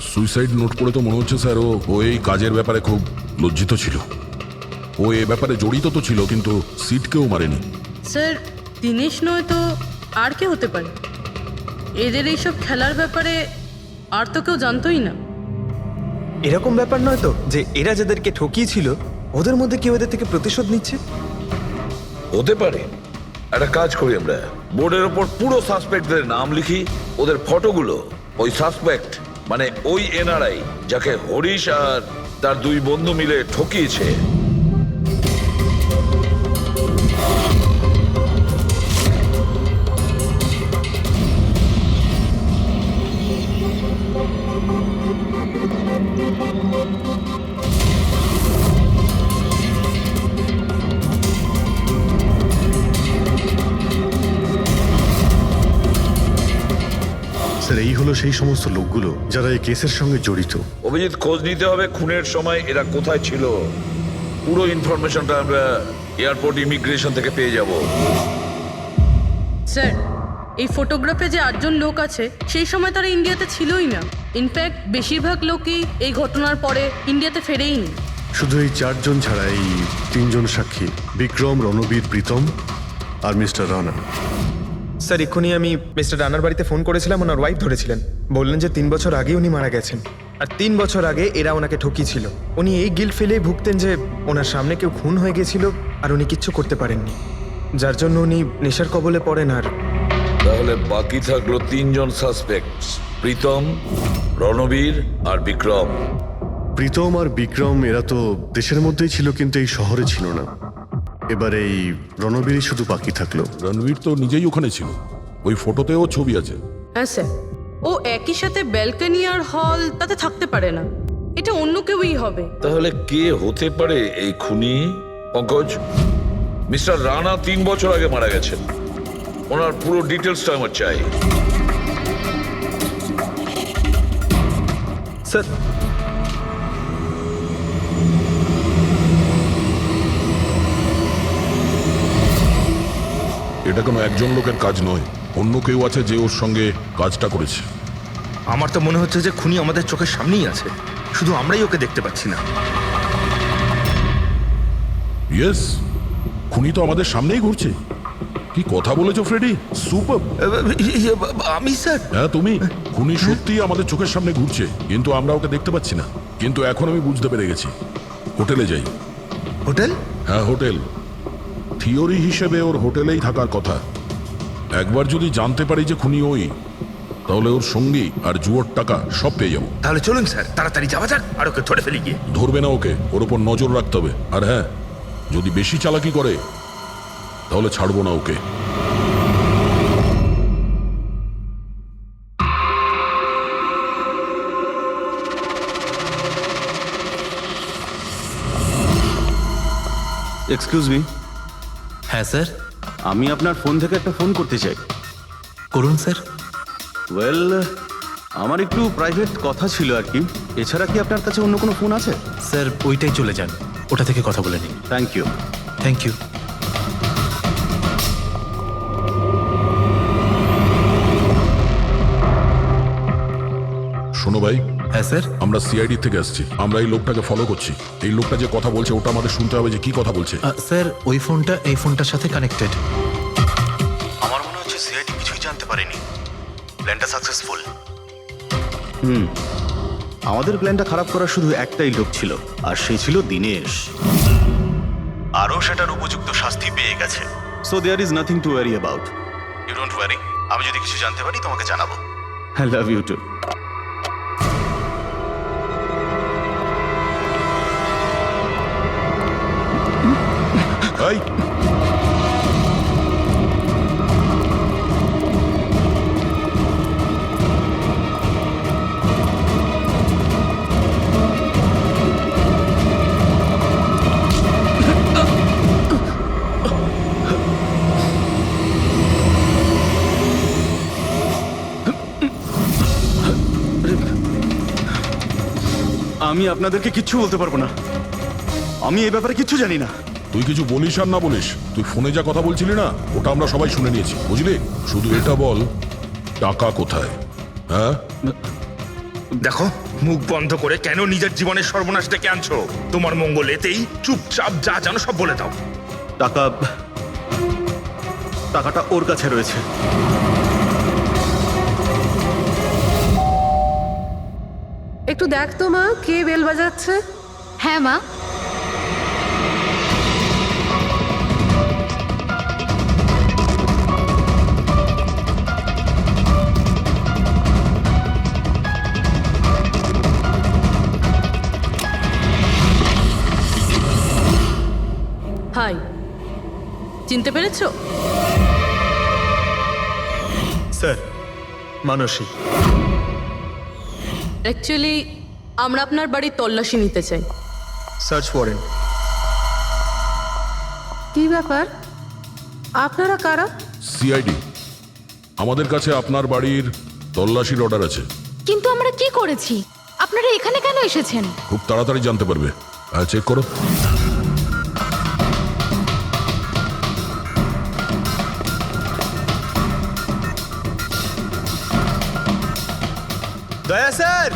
সুইসাইড নোট পড়ে তো মনে হচ্ছে স্যার ও এই কাজের ব্যাপারে খুব লজ্জিত ছিল। ও এ ব্যাপারে জড়িত তো ছিল, কিন্তু সিটকেও মারেনি। স্যার দিনেশ নয় তো আর কে হতে পারে? এদের এইসব খেলার ব্যাপারে আর তো কেউ জানতোই না। এরকম ব্যাপার নয় তো যে এরা যাদেরকে ঠকিয়েছিল ওদের মধ্যে কেউ এদের থেকে প্রতিশোধ নিচ্ছে? হতে পারে। একটা কাজ করি, আমরা বোর্ডের ওপর পুরো সাসপেক্টদের নাম লিখি, ওদের ফটোগুলো ওই সাসপেক্ট মানে ওই এনআরআই যাকে হরিশ আর তার দুই বন্ধু মিলে ঠকিয়েছে স্যার এই হলো সেই সমস্ত লোকগুলো যারা এই কেসের সঙ্গে জড়িত। অভিজিৎ, খোঁজ নিতে হবে খুনের সময় এরা কোথায় ছিল। পুরো ইনফরমেশনটা আমরা এয়ারপোর্ট ইমিগ্রেশন থেকে পেয়ে যাব। স্যার এই ফটোগ্রাফে যে 8 জন লোক আছে সেই সময় তারা ইন্ডিয়াতে ছিলই না। ইনফ্যাক্ট বেশিরভাগ লোকই এই ঘটনার পরে ইন্ডিয়াতে ফেরেইনি। শুধু এই 4 জন ছাড়া এই 3 জন সাক্ষী, বিক্রম, রণবীর, প্রীতম আর মিস্টার রানা। স্যার এক্ষুনি আমি মিস্টার রানার বাড়িতে ফোন করেছিলাম, ওনার ওয়াইফ ধরেছিলেন। বললেন যে 3 বছর আগে উনি মারা গেছেন, আর 3 বছর আগে এরা ওনাকে ঠকিয়েছিল। উনি এই গিল্ট ফিলেই ভুগতেন যে ওনার সামনে কেউ খুন হয়ে গেছিল আর উনি কিচ্ছু করতে পারেননি, যার জন্য উনি নেশার কবলে পড়েন। আর তাহলে বাকি থাকলো 3 জন সাসপেক্ট, প্রীতম, রণবীর আর বিক্রম। প্রীতম আর বিক্রম এরা তো দেশের মধ্যেই ছিল, কিন্তু এই শহরে ছিল না। এবার এই রণবীরই শুধু বাকি থাকলো। রণবীর তো নিজেই ওখানে ছিল, ওই ফটোতেও ছবি আছে। হ্যাঁ স্যার, ও একই সাথে ব্যালকনি আর হল তাতে থাকতে পারে না, এটা অন্য কেউই হবে। তাহলে কে হতে পারে এই খুনি? পঙ্কজ, মিস্টার রানা 3 বছর আগে মারা গেছেন, ওনার পুরো ডিটেলসটা আমার চাই। স্যার এটা কোনো একজন লোকের কাজ নয়, অন্য কেউ আছে যে ওর সঙ্গে কাজটা করেছে। আমার তো মনে হচ্ছে যে খুনি আমাদের চোখের সামনেই আছে, শুধু আমরাই ওকে দেখতে পাচ্ছি না। ইয়েস, খুনি তো আমাদের সামনেই ঘুরছে। কি কথা বলেছো ফ্রেডি, সুপার। আমি স্যার? হ্যাঁ তুমি। খুনি সত্যিই আমাদের চোখের সামনে ঘুরছে, কিন্তু আমরা ওকে দেখতে পাচ্ছি না। কিন্তু এখন আমি বুঝতে পেরে গেছি। হোটেলে যাই। হোটেল? হ্যাঁ হোটেল। থিওরি হিসেবে ওর হোটেলেই থাকার কথা। একবার যদি জানতে পারি যে খুনি ওই, তাহলে ওর সঙ্গী আর জুয়োর টাকা সব পেয়ে যাবো। তাহলে চলুন স্যার, তাড়াতাড়ি যাওয়া যাক আর ওকে ধরে ফেলি গিয়ে। ধরবে না ওকে, ওর ওপর নজর রাখতে হবে। আর হ্যাঁ, যদি বেশি চালাকি করে তাহলে ছাড়বো না ওকে। Excuse me. হ্যাঁ স্যার। আমি আপনার ফোন থেকে একটা ফোন করতে চাই। করুন স্যার। ওয়েল, আমার একটু প্রাইভেট কথা ছিল আর কি। এছাড়া কি আপনার কাছে অন্য কোনো ফোন আছে? স্যার ওইটাই চলে যান, ওটা থেকে কথা বলে নিন। Thank you. Thank you. শোনো ভাই। হ্যাঁ স্যার। আমরা সিআইডি থেকে আসছি, আমরা এই লোকটাকে ফলো করছি। এই লোকটা যে কথা বলছে ওটা আমাদের শুনতে হবে যে কি কথা বলছে। স্যার ওই ফোনটা এই ফোনটার সাথে কানেক্টেড। আমার মনে হচ্ছে সিআইডি কিছুই জানতে পারেনি। প্ল্যানটা সাকসেসফুল। আমাদের প্ল্যানটা খারাপ করার শুধু একটাই লোক ছিল, আর সে ছিল দিনেশ। আরও সেটার উপযুক্ত শাস্তি পেয়ে গেছে। So there is nothing to worry about. You don't worry. আমি যদি কিছু জানতে পারি তোমাকে জানাবো। I love you too. এই আমি আপনাদেরকে কিচ্ছু বলতে পারবো না, আমি এই ব্যাপারে কিচ্ছু জানি না। তুই কিছু বলিস আর না বলিস, তুই ফোনে যা কথা বলছিলি না ওটা আমরা সবাই শুনে নিয়েছি, বুঝলি? শুধু এটা বল, টাকা কোথায়? হ্যাঁ, দেখো, মুখ বন্ধ করে কেন নিজের জীবনের সর্বনাশ ডেকে আনছো? তোমার মঙ্গল এতেই, চুপচাপ যা জানো সব বলে দাও। টাকাটা ওর কাছে রয়েছে। একটু দেখ তো মা, কে বেল বাজাচ্ছে? হ্যাঁ মা। হাই, চিনতে পেরেছো? স্যার, মানসী। অ্যাকচুয়ালি আমরা আপনার বাড়ির তল্লাশি নিতে চাই। Search warrant. কি ব্যাপার, আপনারা কারা? সিআইডি, আমাদের কাছে আপনার বাড়ির তল্লাশির অর্ডার আছে। কিন্তু আমরা কি করেছি? আপনারা এখানে কেন এসেছেন? খুব তাড়াতাড়ি জানতে পারবে। চেক করো। দয়া স্যার।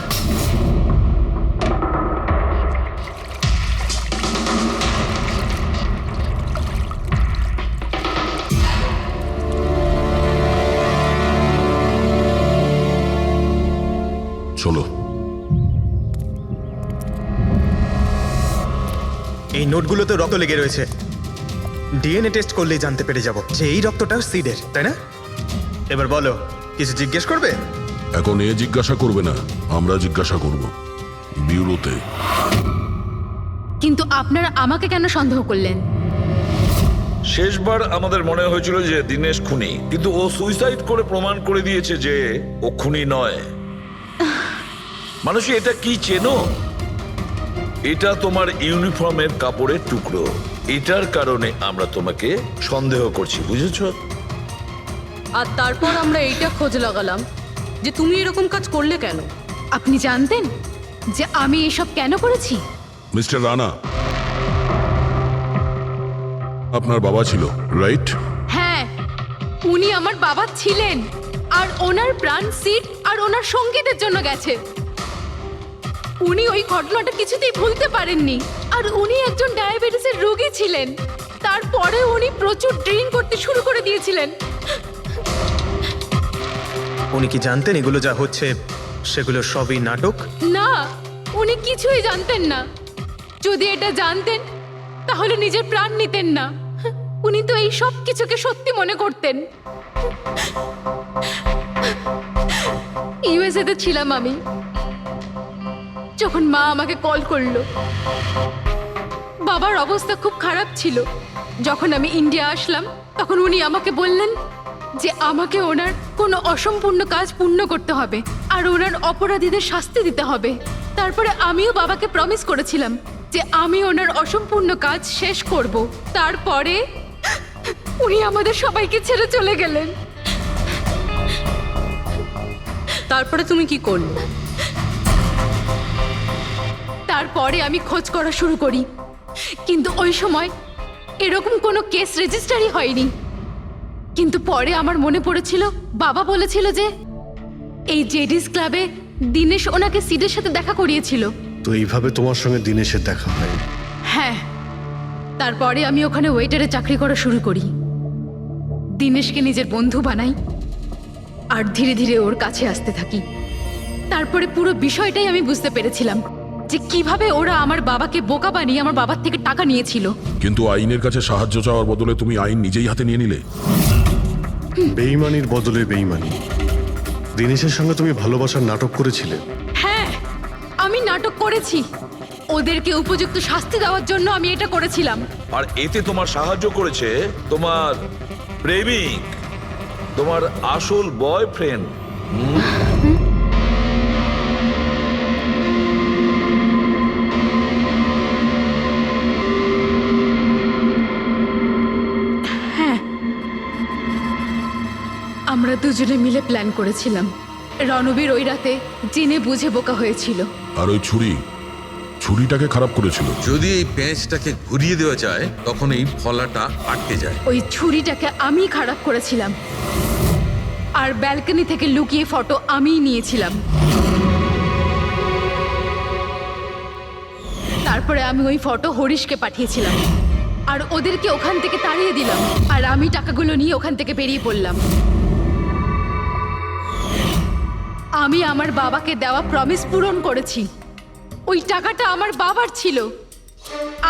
চলো। এই নোটগুলোতে রক্ত লেগে রয়েছে। ডিএনএ টেস্ট করলেই জানতে পেরে যাব যে এই রক্তটা সিডের, তাই না? এবার বলো, কিছু জিজ্ঞেস করবে? এখন এ জিজ্ঞাসা করবে না, আমরা জিজ্ঞাসা করব বিউরোতে। কিন্তু আপনারা আমাকে কেন সন্দেহ করলেন? শেষবার আমাদের মনে হয়েছিল যে দিনেশ খুনি, কিন্তু ও সুইসাইড করে প্রমাণ করে দিয়েছে যে ও খুনি নয়। মানুষ, এটা কি চেনো? এটা তোমার ইউনিফর্মের কাপড়ের টুকরো। এটার কারণে আমরা তোমাকে সন্দেহ করছি, বুঝেছো? আর তারপর আমরা এইটা খোঁজ লাগালাম যে তুমি এরকম কাজ করলে কেন। আপনি জানতেন যে আমি এসব কেন করেছি? মিস্টার রানা, আপনার বাবা ছিল, রাইট? হ্যাঁ, উনি আমার বাবা ছিলেন, আর ওনার প্রাণ সিট আর ওনার সঙ্গীতের জন্য গেছে। উনি ওই ঘটনাটা কিছুতেই ভুলতে পারেননি। আর উনি একজন ডায়াবেটিসের রোগী ছিলেন। তারপরে উনি প্রচুর ড্রিঙ্ক করতে শুরু করে দিয়েছিলেন। উনি কি জানতেন এগুলো যা হচ্ছে সেগুলো সবই নাটক? না, উনি কিছুই জানতেন না। যদি এটা জানতেন তাহলে নিজের প্রাণ নিতেন না। উনি তো এই সব কিছুকে সত্যি মনে করতেন। ইউএসএ তে ছিলাম আমি, যখন মা আমাকে কল করলো। বাবার অবস্থা খুব খারাপ ছিল। যখন আমি ইন্ডিয়া আসলাম তখন উনি আমাকে বললেন যে আমাকে ওনার কোনো অসম্পূর্ণ কাজ পূর্ণ করতে হবে আর ওনার অপরাধীদের শাস্তি দিতে হবে। তারপরে আমিও বাবাকে প্রমিস করেছিলাম যে আমি ওনার অসম্পূর্ণ কাজ শেষ করব। তারপরে উনি আমাদের সবাইকে ছেড়ে চলে গেলেন। তারপরে তুমি কি করলে? তারপরে আমি খোঁজ করা শুরু করি, কিন্তু ওই সময় এরকম কোনো কেস রেজিস্টারই হয়নি। কিন্তু পরে আমার মনে পড়েছিল, বাবা বলেছিল যে এই জেডিস ক্লাবে দিনেশ ওনাকে সিডের সাথে দেখা করিয়েছিল। তো এইভাবে তোমার সঙ্গে দিনেশের দেখা হয়? হ্যাঁ, তারপরে আমি ওখানে ওয়েটারে চাকরি করা শুরু করি। দিনেশকে নিজের বন্ধু বানাই আর ধীরে ধীরে ওর কাছে আসতে থাকি। তারপরে পুরো বিষয়টাই আমি বুঝতে পেরেছিলাম যে কিভাবে ওরা আমার বাবাকে বোকা বানিয়ে আমার বাবার থেকে টাকা নিয়েছিল। কিন্তু আইনের কাছে সাহায্য চাওয়ার বদলে তুমি আইন নিজেই হাতে নিয়ে নিলে। বেইমানির বদলে বেইমানি। দিনেশের সঙ্গে তুমি ভালোবাসার নাটক করেছিলে। হ্যাঁ, আমি নাটক করেছি। ওদেরকে উপযুক্ত শাস্তি দেওয়ার জন্য আমি এটা করেছিলাম। আর এতে তোমার সাহায্য করেছে তোমার প্রেমিক, তোমার আসল বয়ফ্রেন্ড। আমরা দুজনে মিলে প্ল্যান করেছিলাম। রণবীর ওই রাতে জেনে বুঝে বোকা হয়েছিল। আর ওই ছুরি ছুরিটাকে খারাপ করেছিল? যদি এই পেঁচটাকে ঘুরিয়ে দেওয়া যায় তখন এই ফলাটা আটকে যায়। ওই ছুরিটাকে আমি খারাপ করেছিলাম, আর ব্যালকনি থেকে লুকিয়ে ফটো আমিই নিয়েছিলাম। তারপরে আমি ওই ফটো হরিশকে পাঠিয়েছিলাম, আর ওদেরকে ওখান থেকে তাড়িয়ে দিলাম, আর আমি টাকাগুলো নিয়ে ওখান থেকে বেরিয়ে পড়লাম। আমি আমার বাবাকে দেওয়া প্রমিস পূরণ করেছি। ওই টাকাটা আমার বাবার ছিল,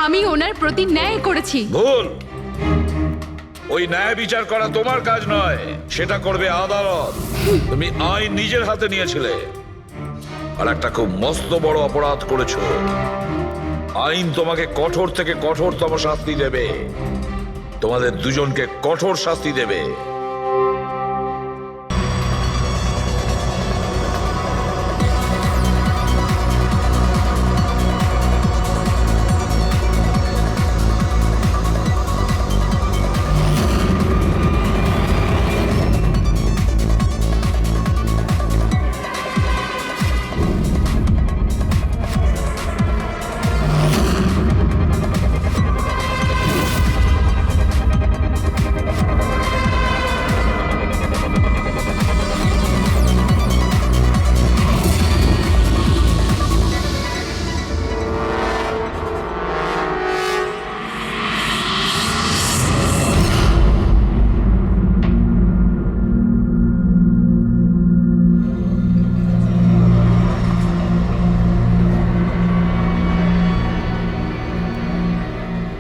আমি ওনার প্রতি ন্যায় করেছি। ভুল। ওই ন্যায় বিচার করা তোমার কাজ নয়, সেটা করবে আদালত। তুমি আইন নিজের হাতে নিয়েছিলে, আর একটা খুব মস্ত বড় অপরাধ করেছো। আইন তোমাকে কঠোর থেকে কঠোরতম শাস্তি দেবে, তোমাদের দুজনকে কঠোর শাস্তি দেবে।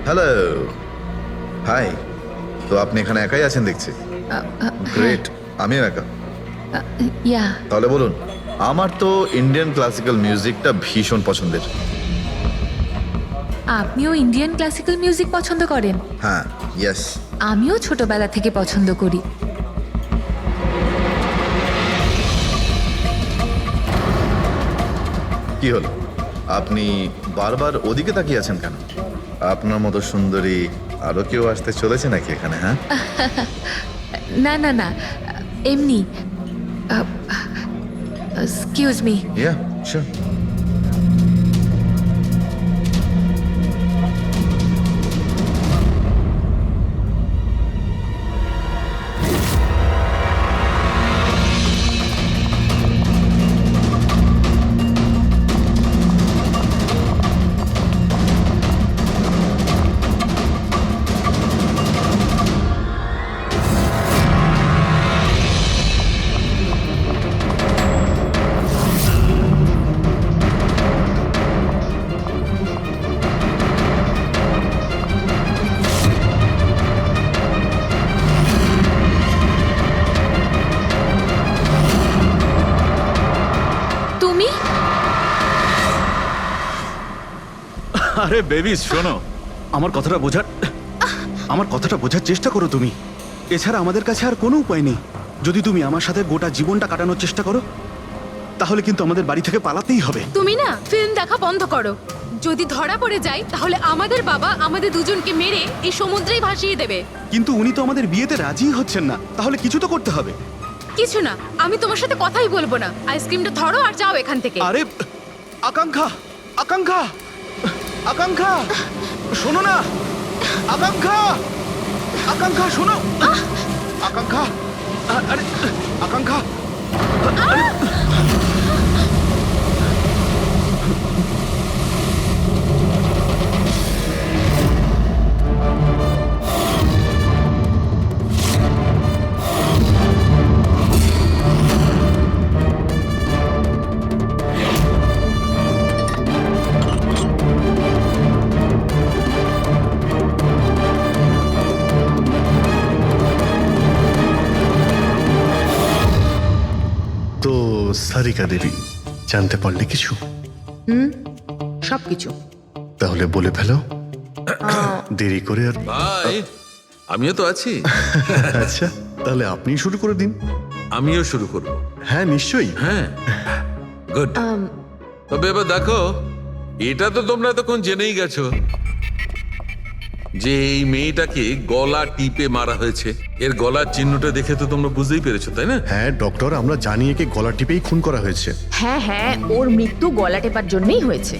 Hello, hi. তো আপনি এখানে একাই আছেন দেখছি। গ্রেট, আমিও একা। ইয়া, তাহলে বলুন। আমার তো ইন্ডিয়ান ক্লাসিক্যাল মিউজিকটা ভীষণ পছন্দের। আপনিও ইন্ডিয়ান ক্লাসিক্যাল মিউজিক পছন্দ করেন? হ্যাঁ, ইয়েস। আমিও ছোটবেলা থেকে পছন্দ করি। কি হলো, আপনি বারবার ওদিকে তাকিয়ে আছেন কেন? আপনার মতো সুন্দরী আরো কেউ আসতে চলেছে নাকি এখানে? হ্যাঁ, না না না, এমনি। Excuse me. Yeah, sure. আরে বেবি, শোনো, আমার কথাটা বোঝার চেষ্টা করো তুমি। এছাড়া আমাদের কাছে আর কোনো উপায় নেই। যদি তুমি আমার সাথে গোটা জীবনটা কাটানোর চেষ্টা করো, তাহলে কিন্তু আমাদের বাড়ি থেকে পালাতেই হবে। তুমি না ফিল্ম দেখা বন্ধ করো। যদি ধরা পড়ে যায় তাহলে আমাদের বাবা আমাদের দুজনকে মেরে এই সমুদ্রেই ভাসিয়ে দেবে। কিন্তু উনি তো আমাদের বিয়েতে রাজি হচ্ছেন না, তাহলে কিছু তো করতে হবে। কিছু না, আমি তোমার সাথে কথাই বলবো না। আইসক্রিমটা ধরো আর যাও এখান থেকে। আরে আকাঙ্ক্ষা, আকাঙ্ক্ষা, আকাঙ্ক্ষা, শোনো না। আকাঙ্ক্ষা, আকাঙ্ক্ষা, শোনো। আকাঙ্ক্ষা, আরে আকাঙ্ক্ষা। সারিকা দেবী, জানতে পারলে কিছু? সবকিছু। তাহলে বলে ফেলো, দেরি করে আর। ভাই, আমিও তো আছি। আচ্ছা, তাহলে আপনি শুরু করে দিন। আমিও শুরু করব। হ্যাঁ, নিশ্চয়ই। হ্যাঁ, গুড। তবে এবার দেখো, এটা তো তোমরা তখন জেনেই গেছো যে এই মেয়েটাকে গলা টিপে মারা হয়েছে। এর গলার চিহ্নটা দেখে তো তোমরা বুঝতেই পেরেছো, তাই না? হ্যাঁ ডক্টর, আমরা জানি একে গলা টিপেই খুন করা হয়েছে। হ্যাঁ হ্যাঁ, ওর মৃত্যু গলা টেপার জন্যই হয়েছে।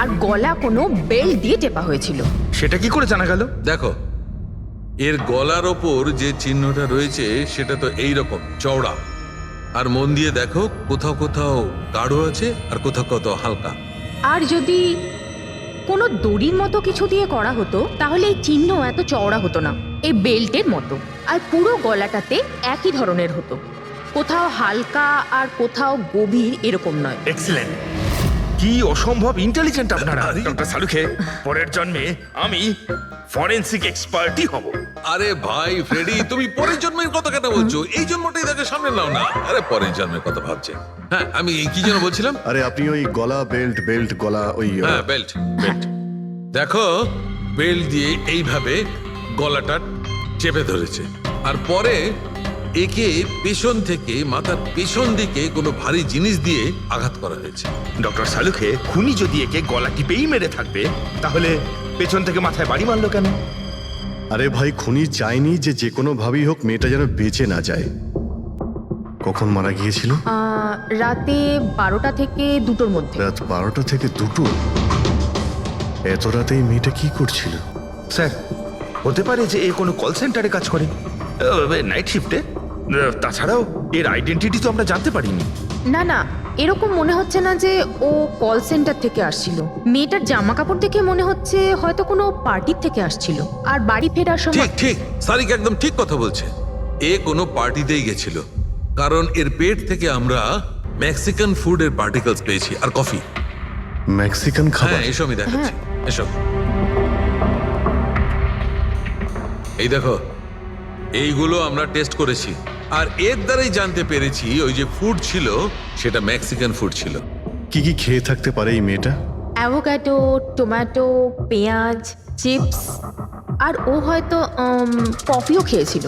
আর গলা কোনো বেল্ট দিয়ে টেপা হয়েছিল। সেটা কি করে জানা গেল? দেখো, এর গলার ওপর যে চিহ্নটা রয়েছে সেটা তো এই রকম চওড়া, আর মন দিয়ে দেখো কোথাও কোথাও গাঢ় আছে আর কোথাও কোথাও হালকা। আর যদি কোনো দড়ির মতো কিছু দিয়ে করা হতো তাহলে এই চিহ্ন এত চওড়া হতো না, এই বেল্টের মতো। আর পুরো গলাটাতে একই ধরনের হতো, কোথাও হালকা আর কোথাও গভীর, এরকম নয়। এক্সিলেন্ট! কি অসম্ভব ইন্টেলিজেন্ট আপনারা। ডক্টর সালুখে, পরের জন্মে আমি ফরেনসিক এক্সপার্টই হব। আরে ভাই ফ্রেডি, তুমি পরের জন্মের কথা কেন বলছো? এই জন্মটাই তাকে সামনে নাও না। আরে পরের জন্মের কথা ভাবছে। হ্যাঁ, আমি কি যেন বলছিলাম? আরে আপনি ওই গলা বেল্ট গলা ওই হ্যাঁ, বেল্ট। দেখো, বেল্ট দিয়ে এইভাবে গলাটা চেপে ধরেছে, আর পরে একে পেছন থেকে মাথার পেছন দিকে কোনো ভারী জিনিস দিয়ে আঘাত করা হয়েছে। ডক্টর সালুখে, খুনি যদি একে গলা টিপেই মেরে থাকবে তাহলে পেছন থেকে মাথায় বাড়ি মারলো কেন? আরে ভাই, খুনি চাইনি যে কোনো ভাবেই হোক মেয়েটা যেন বেঁচে না যায়। কখন মারা গিয়েছিল? রাতে 12টা থেকে 2টোর মধ্যে। রাত 12টা থেকে 2টো? এত রাতে এই মেয়েটা কি করছিল? স্যার, হতে পারে যে এ কোনো কল সেন্টারে কাজ করে, নাইট শিফটে। তাছাড়াও এর আইডেন্টিটি তো আমরা জানতে পারিনি। না না, এরকম মনে হচ্ছে না যে ও কল সেন্টার থেকে আসছিল। মেয়েটার জামা কাপড় দেখে মনে হচ্ছে হয়তো কোনো পার্টির থেকে আসছিল, আর বাড়ি ফেরার সময়। ঠিক ঠিক, সারিক একদম ঠিক কথা বলছে। এ কোনো পার্টিতেই গেছিল, কারণ এর পেট থেকে আমরা মেক্সিকান ফুডের পার্টিকেলস পেয়েছি আর কফি। মেক্সিকান খাবার? হ্যাঁ, এসবই দেখাচ্ছি, এসব। এই দেখো, এইগুলো আমরা টেস্ট করেছি, আর এর দ্বারাই জানতে পেরেছি ওই যে ফুড ছিল সেটা মেক্সিকান ফুড ছিল। কি কি খেয়ে থাকতে পারে এই মেয়েটা? অ্যাভোকাডো, টমেটো, পেঁয়াজ, চিপস, আর ও হয়তো কফিও খেয়েছিল,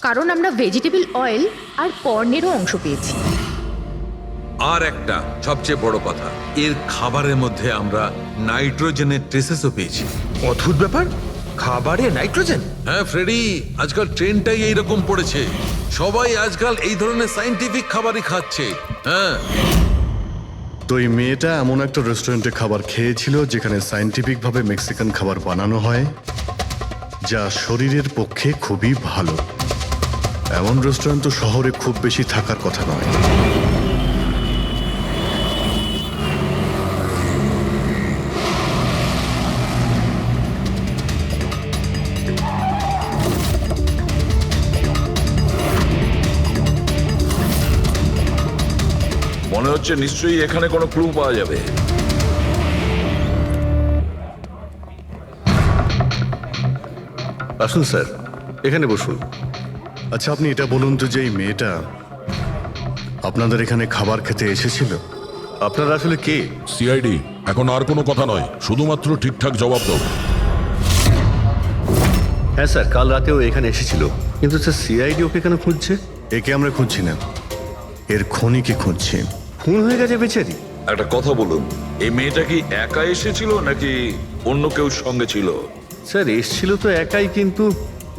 কারণ আমরা ভেজিটেবল অয়েল আর কর্নেরও অংশ পেয়েছি। আর একটা সবচেয়ে বড় কথা, এর খাবারের মধ্যে আমরা নাইট্রোজেনের ট্রেসেসও পেয়েছি। অদ্ভুত ব্যাপার, খাবারে নাইট্রোজেন! হ্যাঁ ফ্রেডি, আজকাল ট্রেনটাই এইরকম পড়েছে। সবাই আজকাল এই ধরনের সায়েন্টিফিক খাবারই খাচ্ছে। হ্যাঁ, তো এই মেয়েটা এমন একটা রেস্টুরেন্টে খাবার খেয়েছিল যেখানে সায়েন্টিফিক ভাবে মেক্সিকান খাবার বানানো হয়, যা শরীরের পক্ষে খুবই ভালো। এমন রেস্টুরেন্ট তো শহরে খুব বেশি থাকার কথা নয়। মনে হচ্ছে নিশ্চয়ই এখানে কোনো ক্লু পাওয়া যাবে। আসুন স্যার, এখানে বসুন। আচ্ছা, আপনি এটা বলুন তো যে এই মেয়েটা আপনাদের এখানে খাবার খেতে এসেছিল? আপনারা আসলে কে? সিআইডি। এখন আর কোনো কথা নয়, শুধুমাত্র ঠিকঠাক জবাব দাও। হ্যাঁ স্যার, কাল রাতেও এখানে এসেছিল, কিন্তু স্যার সিআইডি ওকে কেন খুঁজছে? একে আমরা খুঁজছি না, এর খনিকে খুঁজছি। খুন হয়ে গেছে বেচারি। একটা কথা বলুন, এই মেয়েটা কি একা এসেছিল নাকি অন্য কেউ সঙ্গে ছিল? স্যার এসেছিল তো একাই, কিন্তু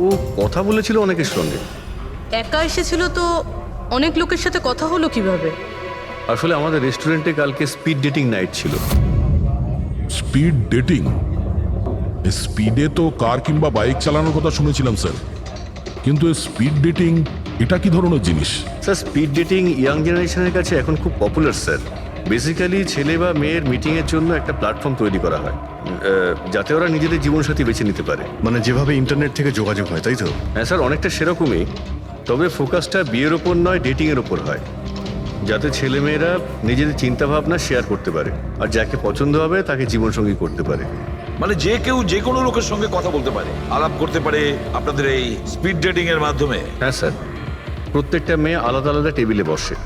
ও কথা বলেছিল অনেকের সঙ্গে। একা এসেছিল তো অনেক লোকের সাথে কথা হলো কিভাবে? আসলে আমাদের রেস্টুরেন্টে কালকে স্পিড ডেটিং নাইট ছিল। Speed dating? স্পিডে তো কার কিংবা বাইক চালানোর কথা শুনেছিলাম স্যার, কিন্তু স্পিড ডেটিং এটা কি ধরনের জিনিস? স্যার স্পিড ডেটিং ইয়াং জেনারেশনের কাছে এখন খুব পপুলার স্যার। বেসিক্যালি ছেলে বা মেয়ের মিটিংয়ের জন্য একটা প্ল্যাটফর্ম তৈরি করা হয়, যাতে ওরা নিজেদের জীবনসাথী বেছে নিতে পারে। মানে যেভাবে ইন্টারনেট থেকে যোগাযোগ হয়, তাই তো? হ্যাঁ স্যার, অনেকটা সেরকমই, তবে ফোকাসটা বিয়ের ওপর নয়, ডেটিংয়ের ওপর হয়, যাতে ছেলেমেয়েরা নিজেদের চিন্তাভাবনা শেয়ার করতে পারে আর যাকে পছন্দ হবে তাকে জীবনসঙ্গী করতে পারে। মানে যে কেউ যে কোনো লোকের সঙ্গে কথা বলতে পারে, আলাপ করতে পারে আপনাদের এই স্পিড ডেটিং এর মাধ্যমে? হ্যাঁ স্যার, প্রত্যেকটা মেয়ে আলাদা আলাদা টেবিলে বসে,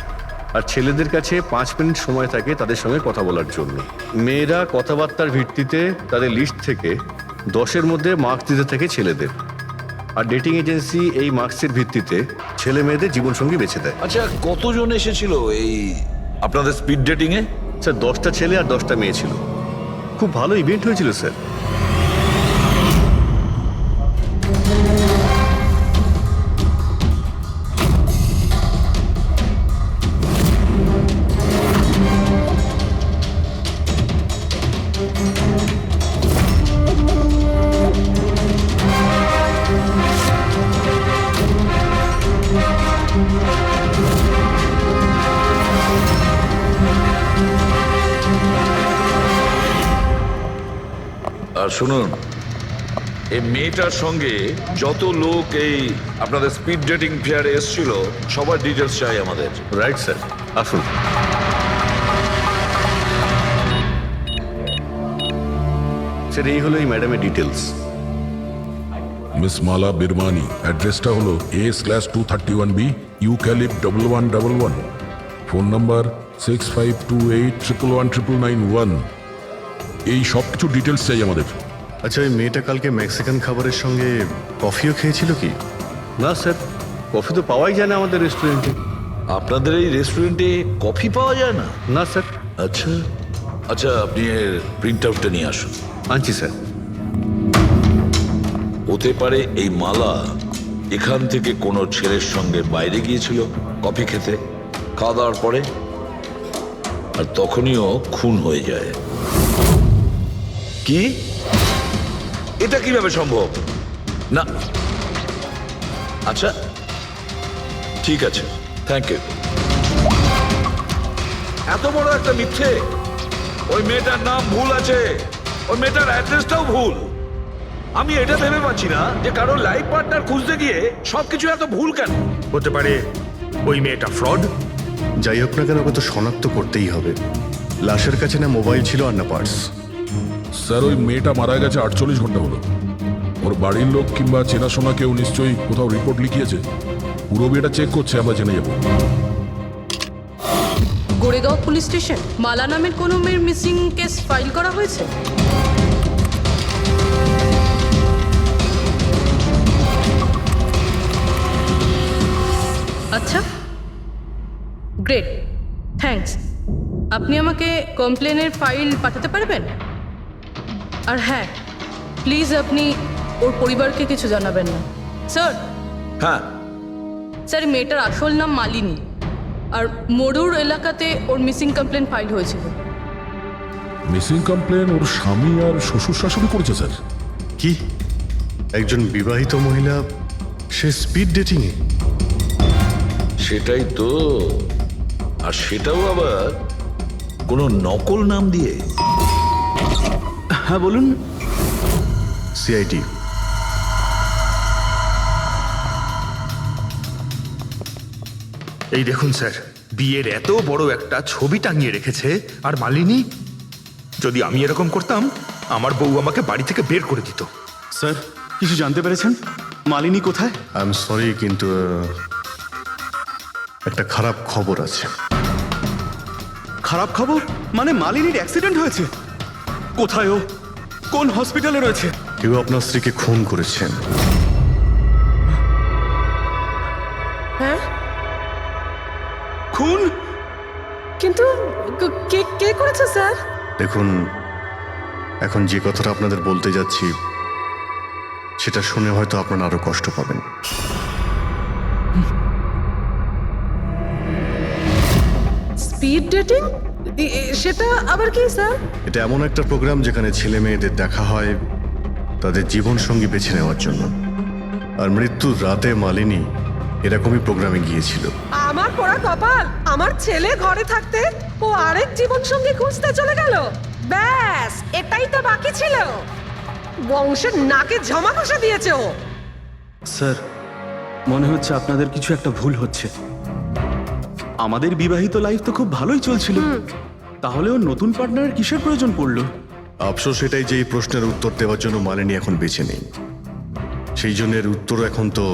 আর ছেলেদের কাছে 5 মিনিট সময় থাকে তাদের সঙ্গে কথা বলার জন্য। মেয়েরা কথাবার্তার ভিত্তিতে তাদের লিস্ট থেকে 10-এর মধ্যে মার্কস দিতে থাকে ছেলেদের, আর ডেটিং এজেন্সি এই মার্কসের ভিত্তিতে ছেলে মেয়েদের জীবনসঙ্গী বেছে দেয়। আচ্ছা, কতজন এসেছিল এই আপনাদের স্পিড ডেটিং এ? স্যার 10টা ছেলে আর 10টা মেয়ে ছিল। খুব ভালো ইভেন্ট হয়েছিল স্যার। আর শুনুন, এই মেয়েটার সঙ্গে যত লোক এই আপনাদের স্পিড ডেটিং ফেয়ারে এসেছিল সবার ডিটেলস চাই আমাদের। রাইট স্যার, আসুন। স্যার এই হলো এই ম্যাডামের ডিটেলস। মিস মালা বিরমানি, অ্যাড্রেসটা হলো A/231B ইউক্যালিপ 1111, ফোন নাম্বার 6528119991। এই সব কিছু ডিটেলস চাই আমাদের। আচ্ছা, ওই মেয়েটা কালকে মেক্সিকান খাবারের সঙ্গে কফিও খেয়েছিল কি? না স্যার, কফি তো পাওয়াই যায় না আমাদের রেস্টুরেন্টে। আপনাদের এই রেস্টুরেন্টে কফি পাওয়া যায় না? না স্যার। আচ্ছা আচ্ছা, আপনি এর প্রিন্ট আউটটা নিয়ে আসুন। আনছি স্যার। হতে পারে এই মালা এখান থেকে কোনো ছেলের সঙ্গে বাইরে গিয়েছিল কফি খেতে, খাওয়া দাওয়ার পরে, আর তখনইও খুন হয়ে যায়। কি? এটা কিভাবে সম্ভব? না, আচ্ছা ঠিক আছে, থ্যাংক ইউ। এত বড় একটা মিথ্যে! ওই মেয়েটার নাম ভুল আছে, ওই মেয়েটার অ্যাড্রেসটাও ভুল। আমি এটা ভেবে পাচ্ছি না যে কারো লাইফ পার্টনার খুঁজতে গিয়ে সবকিছু এত ভুল কেন হতে পারে। ওই মেয়েটা ফ্রড। যাই হোক না কেন, ওকে তো শনাক্ত করতেই হবে। লাশের কাছে না মোবাইল ছিল আর না পার্স। স্যার, ওই মেয়েটা মারা গেছে 48 ঘন্টা হলো। ওর বাড়ির লোক কিংবা চেনাশোনা কেউ নিশ্চয়ই কোথাও রিপোর্ট লিখিয়েছে। পুরো বিয়েটা চেক করছে, আমরা জেনে যাবো। গোরেগাঁও পুলিশ স্টেশন মালা নামের কোনো মেয়ের মিসিং কেস ফাইল করা হয়েছে? আচ্ছা, গ্রেট, থ্যাঙ্কস। আপনি আমাকে কমপ্লেনের ফাইল পাঠাতে পারবেন? আর হ্যাঁ, প্লিজ আপনি ওর পরিবারকে কিছু জানাবেন না। স্যার। হ্যাঁ স্যার, মেয়েটার আসল নাম মালিনী, আর মরুর এলাকাতে ওর মিসিং কমপ্লেন ফাইল হয়েছিল। মিসিং কমপ্লেন ওর স্বামী আর শ্বশুর শাশুড়ি করেছে স্যার। কি? একজন বিবাহিত মহিলা, সে স্পিড ডেটিংয়ে? সেটাই তো, আর সেটাও আবার কোনো নকল নাম দিয়ে। হ্যাঁ বলুন। সিআইডি। এই দেখুন স্যার, বিয়ের এত বড় একটা ছবি টাঙিয়ে রেখেছে, আর মালিনী। যদি আমি এরকম করতাম, আমার বউ আমাকে বাড়ি থেকে বের করে দিত। স্যার, কিছু জানতে পেরেছেন? মালিনী কোথায়? আই এম সরি, কিন্তু একটা খারাপ খবর আছে। খারাপ খবর? মানে মালিনীর অ্যাক্সিডেন্ট হয়েছে? কোথায় ও? কোন হসপিটালে রয়েছে? কেউ আপনার স্ত্রীকে খুন করেছেন। হ্যাঁ? খুন? কিন্তু কে করেছে স্যার? দেখুন, এখন যে কথাটা আপনাদের বলতে যাচ্ছি সেটা শুনে হয়তো আপনারা আরো কষ্ট পাবেন। Speed dating? সেটা আবার কি স্যার? এটা এমন একটা প্রোগ্রাম যেখানে ছেলে মেয়েদের দেখা হয় তাদের জীবন সঙ্গী বেছে নেওয়ার জন্য। আর মৃত্যুর রাতে মালিনী এরকমই প্রোগ্রামে গিয়েছিল। আমার পোড়া কপাল, আমার ছেলে ঘরে থাকতে ও আরেক জীবন সঙ্গী খুঁজতে চলে গেল। ব্যাস, এটাই তো বাকি ছিল। বংশের নাকে ঝমা কষে দিয়েছে ও। স্যার, মনে হচ্ছে আপনাদের কিছু একটা ভুল হচ্ছে। আমাদের বিবাহিত লাইফ তো খুব ভালোই চলছিল, তাহলে ওর নতুন পার্টনারের কিসের প্রয়োজন পড়লো? আফসোস এটাই যে এই প্রশ্নের উত্তর দেওয়ার জন্য মালিনী এখন বেঁচে নেই। সেই জন্য এর উত্তর এখন তো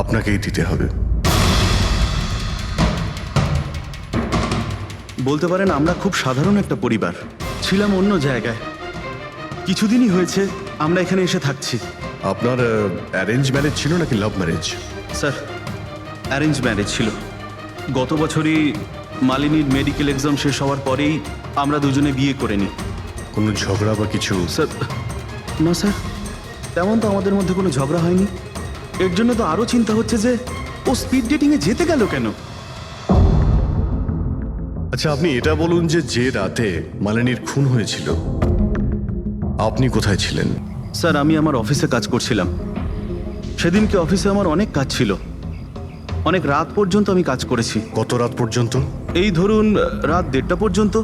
আপনাকেই দিতে হবে। বলতে পারেন আমরা খুব সাধারণ একটা পরিবার, ছিলাম অন্য জায়গায়। কিছুদিনই হয়েছে আমরা এখানে এসে থাকছি। আপনার অ্যারেঞ্জ ম্যারেজ ছিল নাকি love marriage? Sir, arrange marriage ছিল। গত বছরই মালিনীর মেডিকেল এক্সাম শেষ হওয়ার পরেই আমরা দুজনে বিয়ে করে নিই। কোনো ঝগড়া বা কিছু? স্যার, না স্যার, তেমন তো আমাদের মধ্যে কোনো ঝগড়া হয়নি। এর জন্য তো আরও চিন্তা হচ্ছে যে ও স্পিড ডেটিংয়ে যেতে গেল কেন। আচ্ছা, আপনি এটা বলুন যে রাতে মালিনীর খুন হয়েছিল আপনি কোথায় ছিলেন? স্যার, আমি আমার অফিসে কাজ করছিলাম। সেদিনকে অফিসে আমার অনেক কাজ ছিল, অনেক রাত পর্যন্ত আমি কাজ করেছি। কত রাত পর্যন্ত? এই ধরুন রাত 1:30 পর্যন্ত।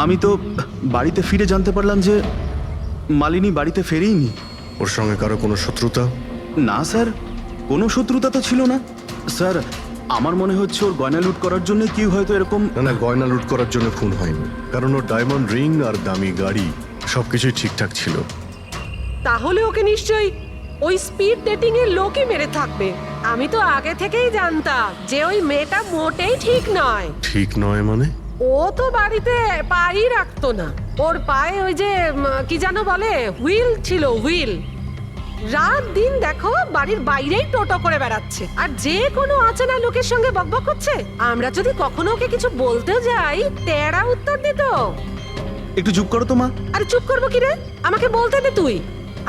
আমি তো বাড়িতে ফিরে জানতে পারলাম যে মালিনী বাড়িতে ফেরেইনি। ওর সঙ্গে কারো কোনো শত্রুতা? না স্যার, কোনো শত্রুতা তো ছিল না স্যার। আমার মনে হচ্ছে ওর গয়না লুট করার জন্য কেউ হয়তো এরকম। না, গয়না লুট করার জন্য খুন হয়নি, কারণ ওর ডায়মন্ড রিং আর দামি গাড়ি সবকিছুই ঠিকঠাক ছিল। তাহলে ওকে নিশ্চয়ই ওই স্পিড ডেটিং এর লোকই মেরে থাকবে। আমি তো আগে থেকেই জানতাম যে ওই মেয়েটা মোটেই ঠিক নয়। ঠিক নয় মানে? ও তো বাড়িতে পাই রাখতো না। ওর পায়ে ওই যে কি যেন বলে, হুইল ছিল, হুইল। রাত দিন দেখো বাড়ির বাইরেই টোটো করে বেড়াচ্ছে, আর যে কোনো অচেনা লোকের সঙ্গে বকবক করছে। আমরা যদি কখনো ওকে কিছু বলতেও যাই, তেড়া উত্তর দিত। একটু চুপ করো তো মা। আরে চুপ করবো কি রে, আমাকে বলতে দে তুই।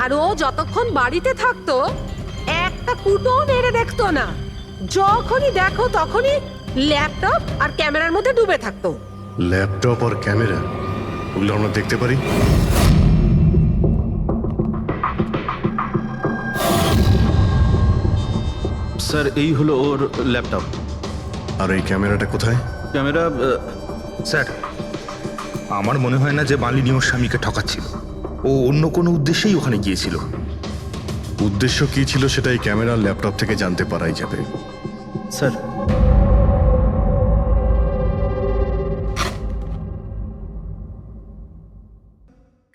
আর ও যতক্ষণ বাড়িতে থাকতো একটা কুটো মেরে দেখতো না। যখনই দেখো তখনই ল্যাপটপ আর ক্যামেরার মধ্যে ডুবে থাকতো। ল্যাপটপ আর ক্যামেরা, ওগুলো আমরা দেখতে পারি? স্যার এই হলো ওর ল্যাপটপ। আর এই ক্যামেরাটা কোথায়? ক্যামেরা স্যার, আমার মনে হয় না যে মালিনী ওর স্বামীকে ঠকাচ্ছিল। ও অন্য কোনো উদ্দেশ্যেই ওখানে গিয়েছিল। উদ্দেশ্য কি ছিল সেটা এই ক্যামেরা ল্যাপটপ থেকে জানতে পারাই যাবে। স্যার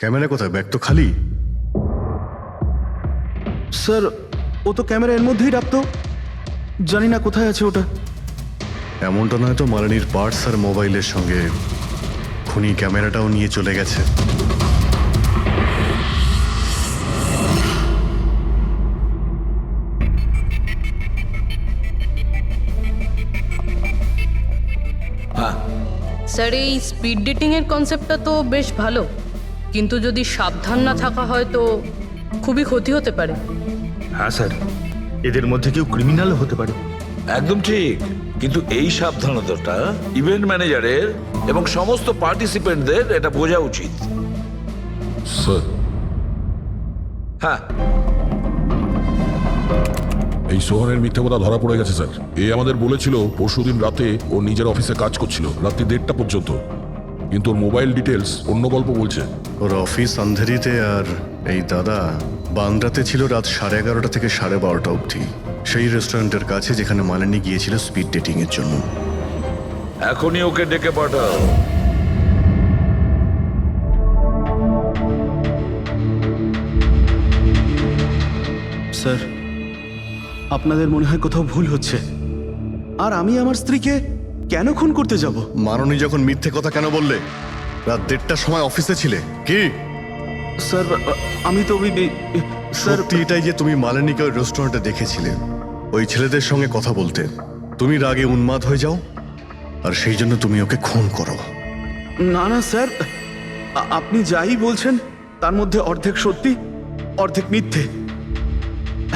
ক্যামেরা কোথায়? ব্যাগ তো খালি। স্যার ও তো ক্যামেরা এর মধ্যেই রাখতো, জানি না কোথায় আছে ওটা। এমনটা নয় তো মালিনীর পার্টস আর মোবাইলের সঙ্গে খুনি ক্যামেরাটাও নিয়ে চলে গেছে? স্যার এই স্পিড ডেটিং এর কনসেপ্টটা তো বেশ ভালো, কিন্তু যদি সাবধান না থাকা হয় তো খুবই ক্ষতি হতে পারে। হ্যাঁ স্যার, এদের মধ্যে কেউ ক্রিমিনালও হতে পারে। একদম ঠিক, কিন্তু এই সাবধানতাটা ইভেন্ট ম্যানেজারের এবং সমস্ত পার্টিসিপেন্টদের এটা বোঝা উচিত। স্যার, হ্যাঁ, এই সোহনের মিথ্যে কথা ধরা পড়ে গেছে স্যার। এ আমাদের বলেছিল পরশুদিন রাতে ও নিজের অফিসে কাজ করছিল রাত্রি 1:30টা পর্যন্ত, কিন্তু ওর মোবাইল ডিটেলস অন্য গল্প বলছে। ওর অফিস আন্ধেরিতে, আর এই দাদা বান্দ্রাতে ছিল রাত 11:30 থেকে 12:30 অবধি, সেই রেস্টুরেন্টের কাছে যেখানে মালিনী গিয়েছিল স্পিড ডেটিং এর জন্য। এখনই ওকে ডেকে পাঠাও। স্যার আপনাদের মনে হয় কোথাও ভুল হচ্ছে। আর আমি আমার স্ত্রীকে কেন খুন করতে যাব? মাননী যখন মিথ্যে কথা কেন বললে? রাত 1:30টার সময় অফিসে ছিলে কি? স্যার আমি তো সত্যি এটাই যে তুমি মালিনীকে ওই রেস্টুরেন্টে দেখেছিলে ওই ছেলেদের সঙ্গে কথা বলতে। তুমি রাগে উন্মাদ হয়ে যাও আর সেই জন্য তুমি ওকে খুন করো। না না স্যার, আপনি যাই বলছেন তার মধ্যে অর্ধেক সত্যি অর্ধেক মিথ্যে।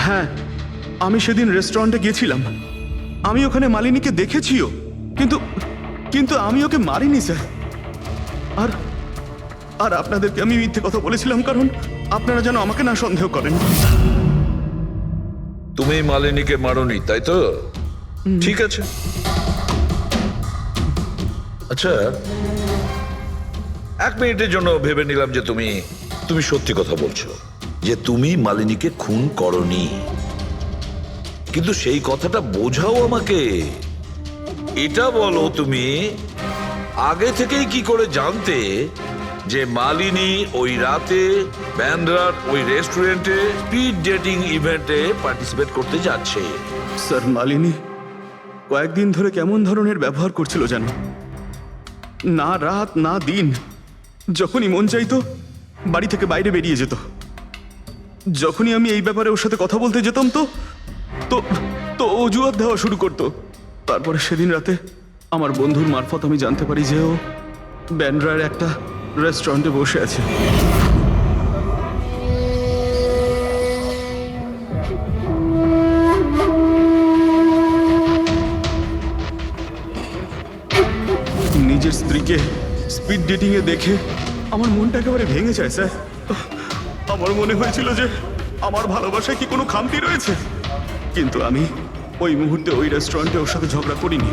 হ্যাঁ, আমি সেদিন রেস্টুরেন্টে গিয়েছিলাম, আমি ওখানে মালিনীকে দেখেছিও, কিন্তু কিন্তু আমি ওকে মারিনি স্যার। আর আর আপনাদেরকে আমি মিথ্যে কথা বলেছিলাম কারণ আপনারা যেন আমাকে না সন্দেহ করেন। তুমি মালিনীকে মারোনি, তাই তো? ঠিক আছে। আচ্ছা, 1 মিনিটের জন্য ভেবে নিলাম যে তুমি সত্যি কথা বলছো, যে তুমি মালিনীকে খুন করনি, কিন্তু সেই কথাটা বোঝাও আমাকে। এটা বলো, তুমি আগে থেকেই কি করে জানতে যে মালিনী ওই রাতে ব্যান্ড্রার ওই রেস্টুরেন্টে স্পিড ডেটিং ইভেন্টে পার্টিসিপেট করতে যাচ্ছে? স্যার মালিনী কয়েকদিন ধরে কেমন ধরনের ব্যবহার করছিল জানো? না রাত না দিন, যখনই মন চাইতো বাড়ি থেকে বাইরে বেরিয়ে যেত। যখনই আমি এই ব্যাপারে ওর সাথে কথা বলতে যেতাম তো তো তো অজুহাত দেওয়া শুরু করতো। তারপরে সেদিন রাতে আমার বন্ধুর মারফত আমি জানতে পারি যে ও ব্যান্ড্রার একটা রেস্টুরেন্টে বসে আছে। নিজের স্ত্রীকে স্পিড ডেটিং এ দেখে আমার মনটা একেবারে ভেঙে যায় স্যার। আমার মনে হয়েছিল যে আমার ভালোবাসায় কি কোনো খামতি রয়েছে, কিন্তু আমি ওই মুহূর্তে ওই রেস্টুরেন্টে ওর সাথে ঝগড়া করিনি।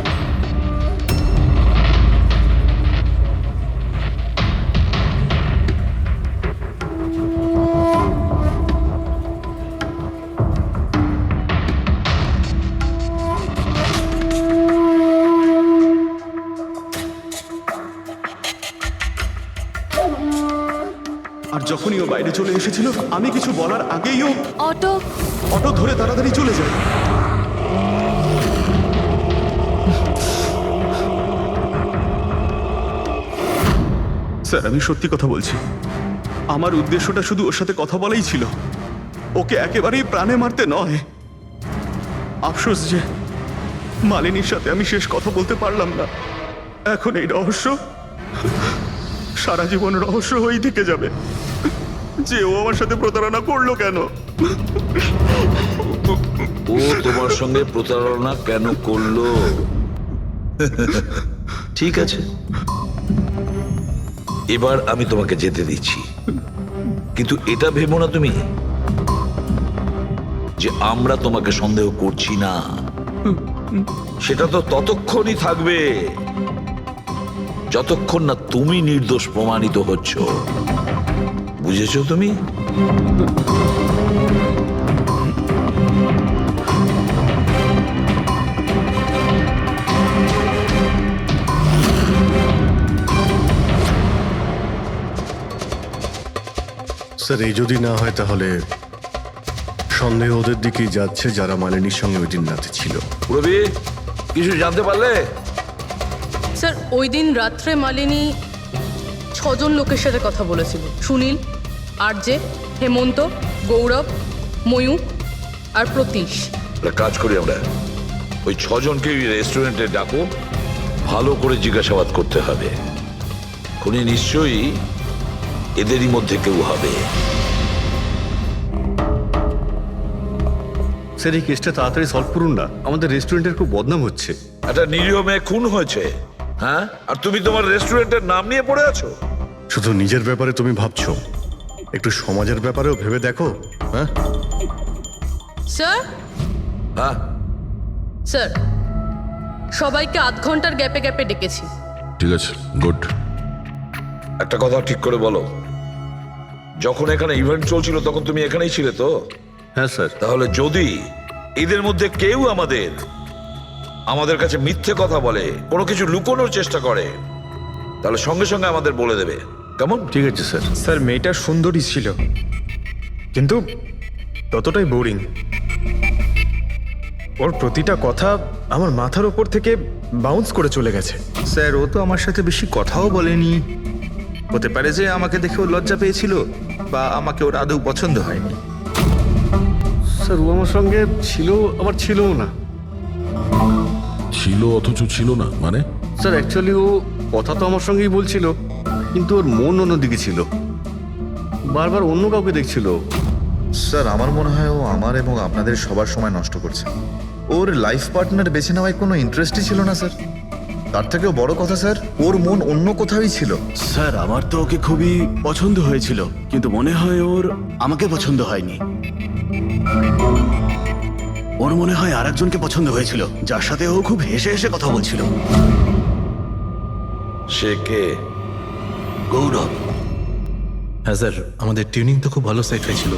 আর যখনই ও বাইরে চলে এসেছিল আমি কিছু বলার আগেই ও অটো অটো ধরে তাড়াতাড়ি চলে যায়। স্যার আমি সত্যি কথা বলছি, আমার উদ্দেশ্যটা শুধু ওর সাথে কথা বলাই ছিল, ওকে একেবারেই প্রাণে মারতে নয়। আফসোস যে মালিনীর সাথে আমি শেষ কথা বলতে পারলাম না। এখন এই রহস্য সারা জীবন রহস্য হয়েই থেকে যাবে যে ও আমার সাথে প্রতারণা করলো কেন। ও তোমার সঙ্গে প্রতারণা কেন করলো? ঠিক আছে, এবার আমি তোমাকে যেতে দিচ্ছি, কিন্তু এটা ভেবো না তুমি যে আমরা তোমাকে সন্দেহ করছি না। সেটা তো ততক্ষণই থাকবে যতক্ষণ না তুমি নির্দোষ প্রমাণিত হচ্ছ। বুঝেছো তুমি? স্যার এই যদি না হয় তাহলে সন্দেহ ওদের দিকেই যাচ্ছে যারা মালিনীর সঙ্গে ওই দিন রাতে ছিল। রবি, কিছু জানতে পারলে? স্যার ওই দিন রাত্রে মালিনী 6 জন লোকের সাথে কথা বলেছিল। সুনীল, আরজে, হেমন্ত, গৌরব, ময়ূক আর প্রতীশ। একটা কাজ করি আমরা, ওই 6 জনকে রেস্টুরেন্টে ডাকো, ভালো করে জিজ্ঞাসাবাদ করতে হবে। খুনি নিশ্চয়ই এদেরই মধ্যে কেউ হবে। স্যার এই কেসটা তাড়াতাড়ি সলভ করুন না, আমাদের রেস্টুরেন্টের খুব বদনাম হচ্ছে। একটা নিরীহ মেয়ে খুন হয়েছে, হ্যাঁ, আর তুমি তোমার রেস্টুরেন্টের নাম নিয়ে পড়ে আছো। শুধু নিজের ব্যাপারে তুমি ভাবছো, একটু সমাজের ব্যাপারেও ভেবে দেখো। হ্যাঁ স্যার, হ্যাঁ স্যার সবাইকে আধ ঘন্টার গ্যাপে গ্যাপে ডেকেছি। ঠিক আছে, গুড। একটা কথা ঠিক করে বলো, যখন এখানে ইভেন্ট চলছিল তখন তুমি এখানেই ছিলে তো? হ্যাঁ স্যার। তাহলে যদি এদের মধ্যে কেউ আমাদের কাছে মিথ্যে কথা বলে, কোনো কিছু লুকোনোর চেষ্টা করে, তাহলে সঙ্গে সঙ্গে আমাদের বলে দেবে, কেমন? ঠিক আছে স্যার। স্যার মেয়েটা সুন্দরী ছিল, কিন্তু ততটাই বোরিং। ওর প্রতিটা কথা আমার মাথার উপর থেকে বাউন্স করে চলে গেছে। স্যার ও তো আমার সাথে বেশি কথাও বলেনি। হতে পারে যে আমাকে দেখে ও লজ্জা পেয়েছিল, বা আমাকে ওর আদৌ পছন্দ হয়নি। স্যার ও আমার সঙ্গে ছিল আবার ছিলও না। ছিল অথচ ছিল না মানে? স্যার অ্যাকচুয়ালি ও কথা তো আমার সঙ্গেই বলছিল, কিন্তু ওর মন অন্যদিকে ছিল, বারবার অন্য কাউকে দেখছিল। স্যার আমার মনে হয় ও আমার এবং আপনাদের সবার সময় নষ্ট করছে। ওর লাইফ পার্টনার বেছে নেওয়ায় কোনো ইন্টারেস্টই ছিল না স্যার। তার থেকেও বড় কথা স্যার, ওর মন অন্য কোথাওই ছিল। স্যার আমার তো ওকে খুবই পছন্দ হয়েছিল, কিন্তু মনে হয় ওর আমাকে পছন্দ হয়নি। ওর মনে হয় আরেকজনকে পছন্দ হয়েছিল, যার সাথে ও খুব হেসে হেসে কথা বলছিল। সে কে? গৌরব। হ্যাঁ স্যার, আমাদের টিউনিং তো খুব ভালো সেট হয়েছিল।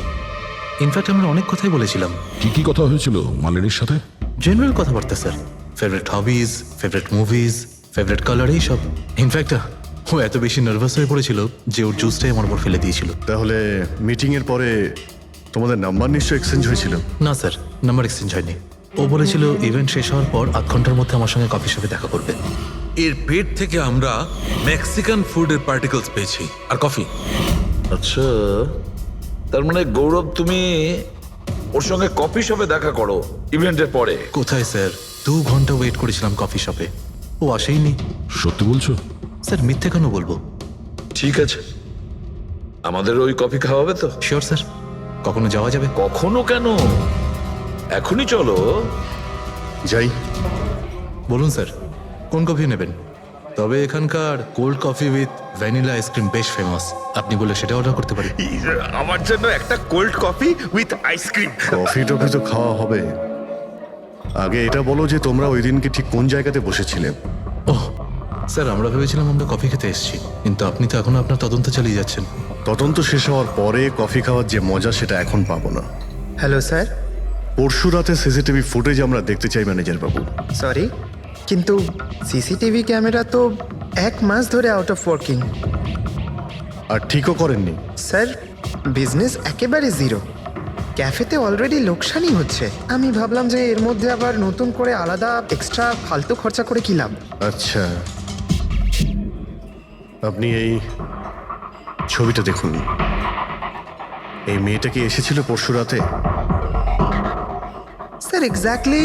ইনফ্যাক্ট আমরা অনেক কথাই বলেছিলাম। কি কি কথা হয়েছিল মালিনীর সাথে? জেনারেল কথাবার্তা sir, favourite hobbies, favourite movies, favourite colour, এইসব। ইনফ্যাক্ট ও এত বেশি নার্ভাস হয়ে পড়েছিল যে ওর জুসটাই আমার উপর ফেলে দিয়েছিল। তাহলে মিটিং এর পরে তোমাদের নাম্বার নিশ্চয়ই এক্সচেঞ্জ হয়েছিল? না স্যার, নাম্বার এক্সচেঞ্জ হয়নি। ও বলেছিল ইভেন্ট শেষ হওয়ার পর 8 ঘন্টার মধ্যে আমার সঙ্গে কফি শপে দেখা করবে। এর পেট থেকে আমরা মেক্সিকান ফুডের পার্টিকেলস পেয়েছি আর কফি। আচ্ছা, তার মানে গৌরব তুমি ওর সঙ্গে কফি শপে দেখা করো ইভেন্টের পরে? কোথায় স্যার, 2 ঘন্টা ওয়েট করেছিলাম কফি শপে, ও আসেইনি। সত্যি বলছো? স্যার মিথ্যে কেন বলবো? ঠিক আছে, আমাদের ওই কফি খাওয়াবে তো? শিওর স্যার, কখনো যাওয়া যাবে? কখনো কেন, এখনই চলো। যাই। বলুন স্যার, কোন কফি নেবেন? তবে এখানকার cold coffee with vanilla ice cream বেশ ফেমাস, আপনি বলে সেটা অর্ডার করতে পারি। আমার জন্য একটা cold coffee with ice cream. Coffee toffee তো খাওয়া হবে, আগে এটা বলো যে তোমরা ওই দিনকে ঠিক কোন জায়গাতে বসেছিলে? ওহ স্যার, আমরা ভেবেছিলাম আমরা কফি খেতে এসেছি, কিন্তু আপনি তো এখনো আপনার তদন্ত চালিয়ে যাচ্ছেন। তদন্ত শেষ হওয়ার পরে কফি খাওয়ার যে মজা সেটা এখন পাবো না। Hello sir. পরশু রাতে সিসিটিভি ফুটেজ আমরা দেখতে চাই ম্যানেজার বাবু। সরি, কিন্তু সিসিটিভি ক্যামেরা তো 1 মাস ধরে আউট অফ ওয়ার্কিং। আর ঠিকও করেননি। স্যার বিজনেস একেবারে জিরো, ক্যাফেতে অলরেডি লোকসানই হচ্ছে। আমি ভাবলাম যে এর মধ্যে আবার নতুন করে আলাদা এক্সট্রা ফালতু খরচা করে কি লাভ। আচ্ছা, আপনি এই ছবিটা দেখুন। এই মেয়েটা কি এসেছিল পরশু রাতে? স্যার এক্স্যাক্টলি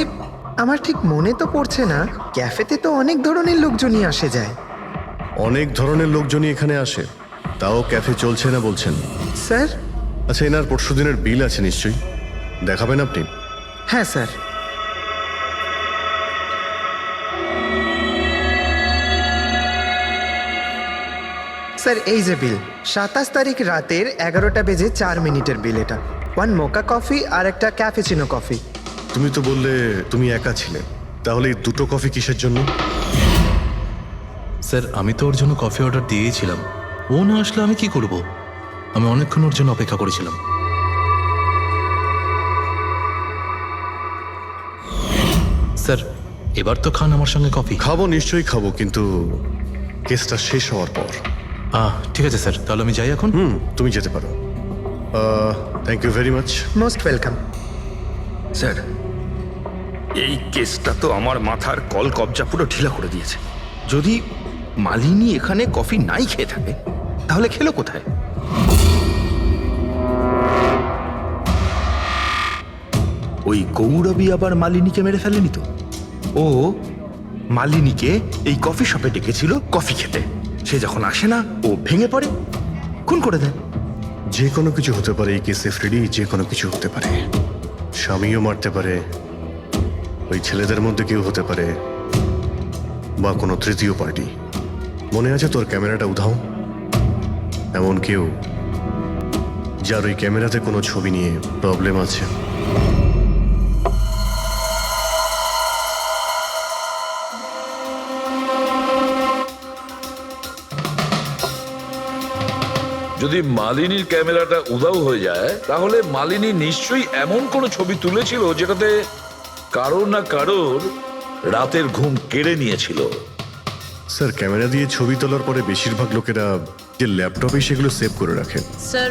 আমার ঠিক মনে তো পড়ছে না। ক্যাফেতে তো অনেক ধরনের লোকজনই আসে যায়। অনেক ধরনের লোকজনই এখানে আসে, তাও ক্যাফে চলছে না বলছেন? স্যার আচ্ছা, এনার পরশু দিনের বিল আছে নিশ্চয়ই, দেখাবেন আপনি? হ্যাঁ স্যার। স্যার এই যে বিল, 27 তারিখ রাতের 11টা বেজে 4 মিনিটের বিল এটা। 1 মোকা কফি আর একটা ক্যাফেচিনো কফি। তুমি তো বললে তুমি একা ছিলে, তাহলে এই দুটো কফি কিসের জন্য? স্যার আমি তো ওর জন্য কফি অর্ডার দিয়েছিলাম, ও না আসলে আমি কি করব? আমি অনেকক্ষণ ওর জন্য অপেক্ষা করেছিলাম। স্যার এবার তো খান আমার সঙ্গে কফি। খাবো, নিশ্চয়ই খাবো, কিন্তু কেসটা শেষ হওয়ার পর। ঠিক আছে স্যার, তাহলে আমি যাই এখন। তুমি যেতে পারো। Thank you very much. Most welcome. Sir এই কেসটা তো আমার মাথার কল কবজা পুরো ঢিলা করে দিয়েছে। যদি মালিনী এখানে কফি নাই খেয়ে থাকে তাহলে খেলো কোথায়? ওই গৌরবী আবার মালিনীকে মেরে ফেলেনি তো? ও মালিনীকে এই কফি শপে ডেকেছিল কফি খেতে, সে যখন আসে না ও ভেঙে পড়ে, খুন করে দেয়। যে কোনো কিছু হতে পারে এই কেসে ফ্রেডি, যে কোনো কিছু হতে পারে। স্বামীও মারতে পারে, ওই ছেলেদের মধ্যে কেউ হতে পারে, বা কোনো তৃতীয় পার্টি। মনে আছে তোর ক্যামেরাটা উধাও? এমন কেউ যার ওই ক্যামেরাতে কোনো ছবি নিয়ে প্রবলেম আছে। যদি মালিনীর ক্যামেরাটা উধাও হয়ে যায় তাহলে মালিনী নিশ্চয়ই এমন কোনো ছবি তুলেছিল যেটাতে কারো না কারোর রাতের ঘুম কেড়ে নিয়েছিল। স্যার ক্যামেরা দিয়ে ছবি তোলার পরে বেশিরভাগ লোকেরা যে ল্যাপটপে সেগুলো সেভ করে রাখেন। স্যার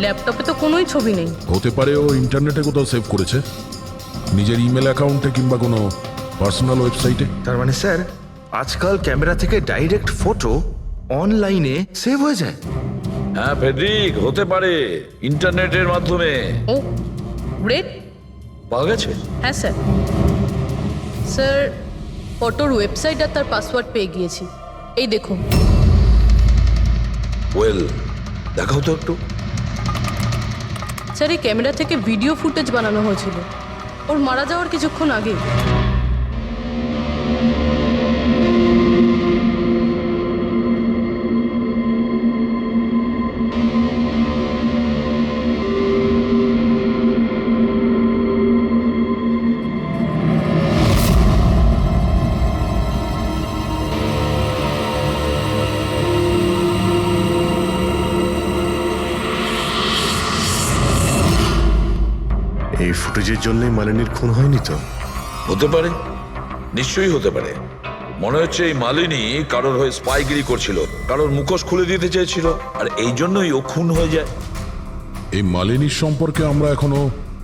ল্যাপটপে তো কোনোই ছবি নেই। হতে পারে ও ইন্টারনেটে কোথাও সেভ করেছে, নিজের ইমেল অ্যাকাউন্টে কিংবা কোনো পার্সোনাল ওয়েবসাইটে। তার মানে স্যার আজকাল ক্যামেরা থেকে ডাইরেক্ট ফটো অনলাইনে সেভ হয়ে যায়। হ্যাঁ ফেডরিক, হতে পারে ইন্টারনেটের মাধ্যমে। ও গ্রেট, পাওয়া গেছে? হ্যাঁ স্যার। স্যার ফটোর ওয়েবসাইট আর তার পাসওয়ার্ড পেয়ে গিয়েছি, এই দেখুন। ওয়েল, দেখাও তো একটু। স্যার এই ক্যামেরা থেকে ভিডিও ফুটেজ বানানো হয়েছিল ওর মারা যাওয়ার কিছুক্ষণ আগে। এই ফুটেজের জন্যই মালিনীর খুন হয়নি তো? হতে পারে, নিশ্চয়ই হতে পারে। মনে হচ্ছে এই মালিনী কারোর হয়ে স্পাইগিরি করছিল, কারোর মুখোশ খুলে দিতে চেয়েছিল, আর এই জন্যই ও খুন হয়ে যায়। এই মালিনীর সম্পর্কে আমরা এখনো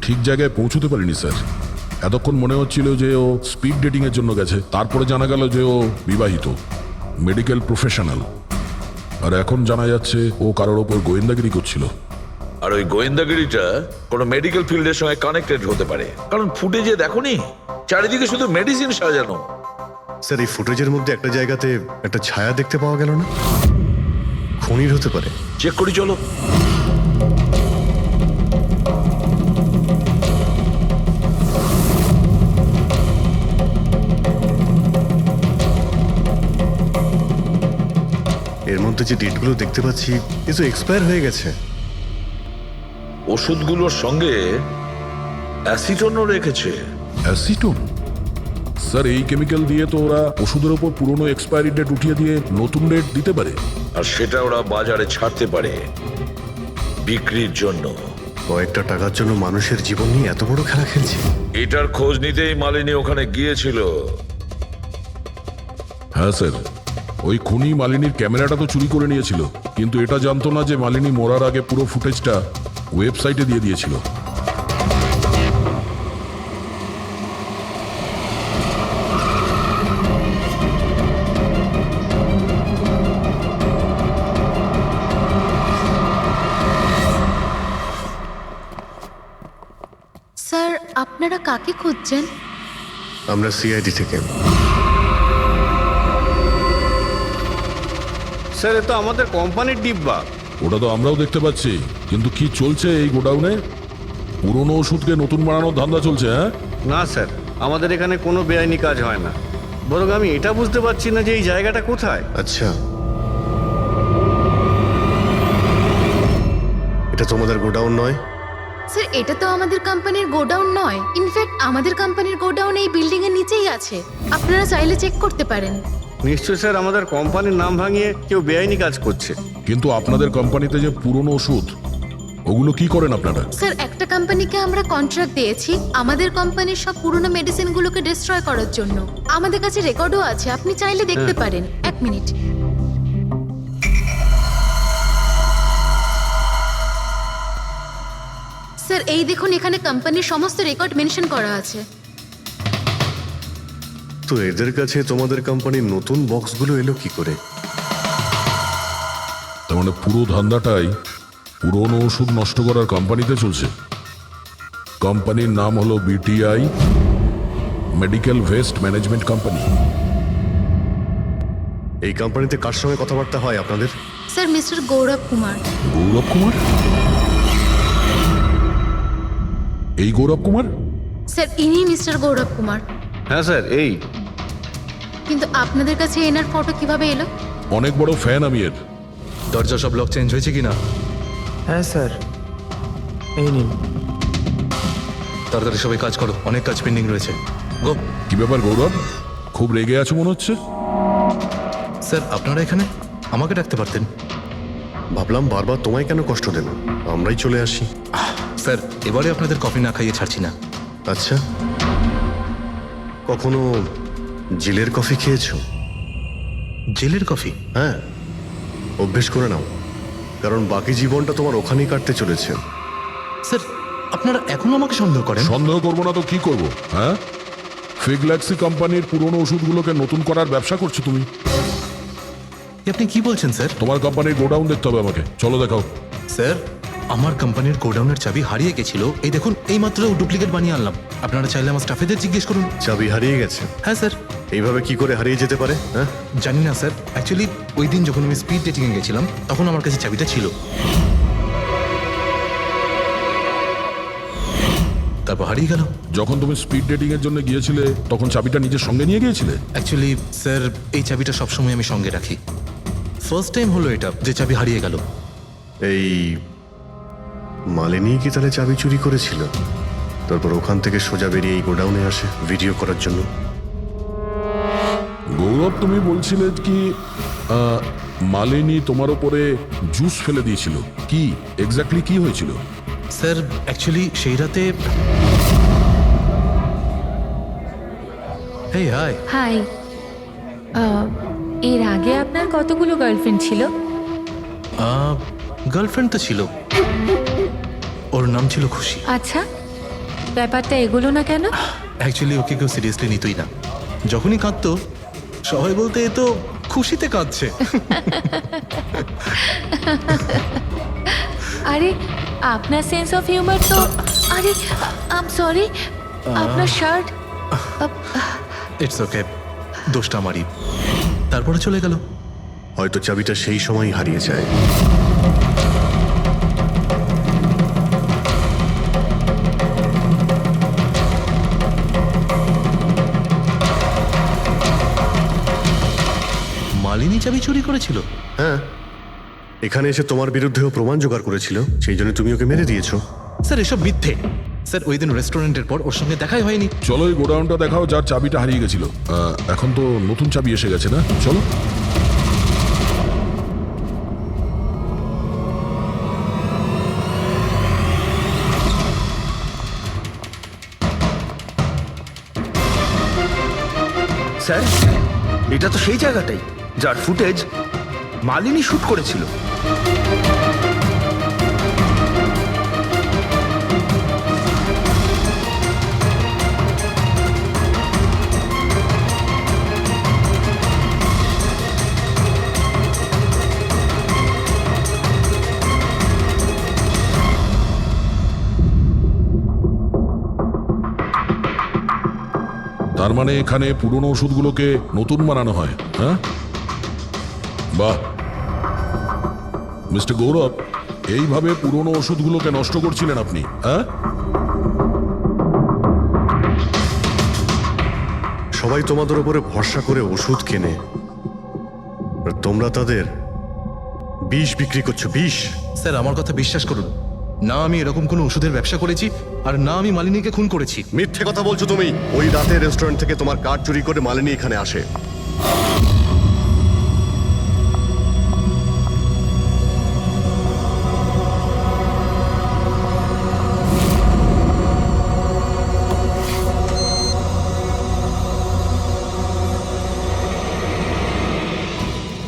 ঠিক জায়গায় পৌঁছতে পারিনি স্যার। এতক্ষণ মনে হচ্ছিল যে ও স্পিড ডেটিং এর জন্য গেছে, তারপরে জানা গেল যে ও বিবাহিত, মেডিকেল প্রফেশনাল, আর এখন জানা যাচ্ছে ও কারোর ওপর গোয়েন্দাগিরি করছিল। আর ওই গোয়েন্দাগিরিটা কোনো মেডিকেল ফিল্ডের সঙ্গে কানেক্টেড হতে পারে, কারণ ফুটেজে দেখোনি চারিদিকে শুধু মেডিসিন সাজানো। স্যার এই ফুটেজের মধ্যে একটা জায়গাতে একটা ছায়া দেখতে পাওয়া গেল না? খুনির হতে পারে। চেক করি চলো। এর মধ্যে যে ডেটগুলো দেখতে পাচ্ছি এ তো এক্সপায়ার হয়ে গেছে। ওষুধগুলোর সঙ্গে অ্যাসিটনও রেখেছে। অ্যাসিটোন? স্যার এই কেমিক্যাল দিয়ে তো ওরা ওষুধের ওপর পুরনো এক্সপায়ারি ডেট উঠিয়ে দিয়ে নতুন ডেট দিতে পারে, আর সেটা ওরা বাজারে ছাড়তে পারে বিক্রির জন্য। কয়েকটা টাকার জন্য মানুষের জীবন নিয়ে এত বড় খেলা খেলছে। এটার খোঁজ নিতেই মালিনী ওখানে গিয়েছিল। হ্যাঁ স্যার, ওই খুনি মালিনীর ক্যামেরাটা তো চুরি করে নিয়েছিল, কিন্তু এটা জানতো না যে মালিনী মরার আগে পুরো ফুটেজটা ওয়েবসাইটে দিয়ে দিয়েছিল। স্যার, আপনারা কাকে খুঁজছেন? আমরা সিআইডি থেকে। স্যার এ তো আমাদের কোম্পানির ডিব্বা। ওটা তো আমরাও দেখতে পাচ্ছি, কিন্তু কি চলছে এই গোডাউনে? পুরনো ওষুধকে নতুন বানানোর ধান্দা চলছে, হ্যাঁ? না স্যার, আমাদের এখানে কোনো বেআইনি কাজ হয় না। বরং আমি এটা বুঝতে পারছি না যে এই জায়গাটা কোথায়। আচ্ছা, এটা তোমাদের গোডাউন নয়? স্যার, এটা তো আমাদের কোম্পানির গোডাউন নয়। ইনফ্যাক্ট আমাদের কোম্পানির গোডাউন এই বিল্ডিং এর নিচেই আছে। আপনারা চাইলে চেক করতে পারেন। নিশ্চয় স্যার, আমাদের কোম্পানির নাম ভাঙিয়ে কেউ বেআইনি কাজ করছে। কিন্তু আপনাদের কোম্পানিতে যে পুরনো ওষুধ, ওগুলো কি করেন আপনারা? স্যার, একটা কোম্পানিকে আমরা কন্ট্রাক্ট দিয়েছি আমাদের কোম্পানির সব পুরনো মেডিসিনগুলোকে ডিস্ট্রয় করার জন্য। আমাদের কাছে রেকর্ডও আছে, আপনি চাইলে দেখতে পারেন। এক মিনিট। স্যার, এই দেখুন, এখানে কোম্পানির সমস্ত রেকর্ড মেনশন করা আছে। তো এদের কাছে তোমাদের কোম্পানির নতুন বক্সগুলো এলো কি করে? তার মানে পুরো ধান্দাটাই পুরনো ওষুধ নষ্ট করার কোম্পানিতে চলছে। কোম্পানির নাম হলো BTI medical waste management company. এই কোম্পানিতে কার সঙ্গে কথাবার্তা হয় আপনাদের? স্যার, মিস্টার গৌরব কুমার। গৌরব কুমার? এই গৌরব কুমার? স্যার, ইনি মিস্টার গৌরব কুমার। হ্যাঁ স্যার, এই। কিন্তু আপনাদের কাছে এনার ফটো কিভাবে এলো? অনেক বড় ফ্যান আমি এর। দরজা সব লক চেঞ্জ হয়েছে কিনা? হ্যাঁ স্যার, এই নিন। তাড়াতাড়ি সবাই কাজ করো, অনেক কাজ পেন্ডিং রয়েছে। গো। কি ব্যাপার গৌরব, খুব রেগে আছো মনে হচ্ছে? স্যার, আপনারা এখানে আমাকে ডাকতে পারতেন। ভাবলাম বারবার তোমায় কেন কষ্ট দেব, আমরাই চলে আসি। স্যার, এবারে আপনাদের কফি না খাইয়ে ছাড়ছি না। আচ্ছা, কখনো জেলের কফি খেয়েছো? জেলের কফি? হ্যাঁ, অভ্যেস করে নাও, কারণ বাকি জীবনটা তোমার ওখানেই কাটতে চলেছে। স্যার, আপনারা এখনো আমাকে সন্দেহ করেন? সন্দেহ করবো না তো কি করব, হ্যাঁ? ফিগল্যাক্সি কোম্পানির পুরনো ওষুধগুলোকে নতুন করার ব্যবসা করছো তুমি। আপনি কি বলছেন স্যার? তোমার কোম্পানির গোডাউন দেখতে হবে আমাকে, চলো দেখাও। স্যার, আমার কোম্পানির গোডাউনের চাবি হারিয়ে গেছিল। এই দেখুন, এই মাত্র ডুপ্লিকেট বানিয়ে আনলাম। আপনারা চাইলে আমার স্টাফেদের জিজ্ঞেস করুন। চাবি হারিয়ে গেছে? হ্যাঁ স্যার। এইভাবে কি করে হারিয়ে যেতে পারে? হ্যাঁ, জানি না স্যার। অ্যাকচুয়ালি ওই দিন যখন আমি স্পিড ডেটিংয়ে গেছিলাম, তখন আমার কাছে চাবিটা ছিল। তারপর হারিয়ে গেল। যখন তুমি স্পিড ডেটিং এর জন্য গিয়েছিলে, তখন চাবিটা নিজের সঙ্গে নিয়ে গিয়েছিলে? অ্যাকচুয়ালি স্যার, এই চাবিটা সবসময় আমি সঙ্গে রাখি। ফার্স্ট টাইম হলো এটা যে চাবি হারিয়ে গেল। এই মালিনী কি তাহলে চাবি চুরি করেছিল, তারপর ওখান থেকে সোজা বেরিয়ে এই গোডাউনে আসে ভিডিও করার জন্য? গৌরব, তুমি বলছিলে কি মালিনী তোমার উপরে জুস ফেলে দিয়েছিল? কি এক্স্যাক্টলি কি হয়েছিল? স্যার, অ্যাকচুয়ালি সেই রাতে হেই হাই। হাই। এর আগে আপনার কতগুলো গার্লফ্রেন্ড ছিল? গার্লফ্রেন্ড তো ছিল, ওর নাম ছিল খুশি। আচ্ছা, ব্যাপারটা এগুলো না কেন? অ্যাকচুয়ালি ওকে কেউ সিরিয়াসলি নিতই না। যখনই কাঁদতো সবাই বলতে এ তো খুশিতে কাঁদছে। আরে, আপনার সেন্স অফ হিউমার তো... আরে, আই এম সরি, আপনার শার্ট... ইটস ওকে, দোষটা আমারই। তারপরে চলে গেল। হয়তো চাবিটা সেই সময়ই হারিয়ে যায়। মালিনী চাবি চুরি করেছিল? হ্যাঁ, এখানে এসে তোমার বিরুদ্ধেও প্রমাণ জোগাড় করেছিল, সেই জন্য তুমি ওকে মেরে দিয়েছো। স্যার, এসব মিথ্যে। স্যার, ওই দিন রেস্টুরেন্টের পর ওর সঙ্গে দেখাই হয়নি। চলো এই গোডাউনটা দেখাও যার চাবিটা হারিয়ে গেছিল। এখন তো নতুন চাবি এসে গেছে না? চলো। স্যার, এটা তো সেই জায়গাটাই। যার ফুটেজ মালিনী শুট করেছিল। তার মানে এখানে পুরনো ওষুধগুলোকে নতুন বানানো হয়, হ্যাঁ? বাহ, মিস্টার গৌরব, এইভাবে পুরনো ওষুধগুলোকে নষ্ট করছিলেন আপনি, হ্যাঁ? সবাই তোমাদের উপরে ভরসা করে ওষুধ কেনে, আর তোমরা তাদের বিষ বিক্রি করছো, বিষ। স্যার আমার কথা বিশ্বাস করুন, না আমি এরকম কোনো ওষুধের ব্যবসা করেছি, আর না আমি মালিনীকে খুন করেছি। মিথ্যে কথা বলছো তুমি। ওই রাতে রেস্টুরেন্ট থেকে তোমার কার্ড চুরি করে মালিনী এখানে আসে।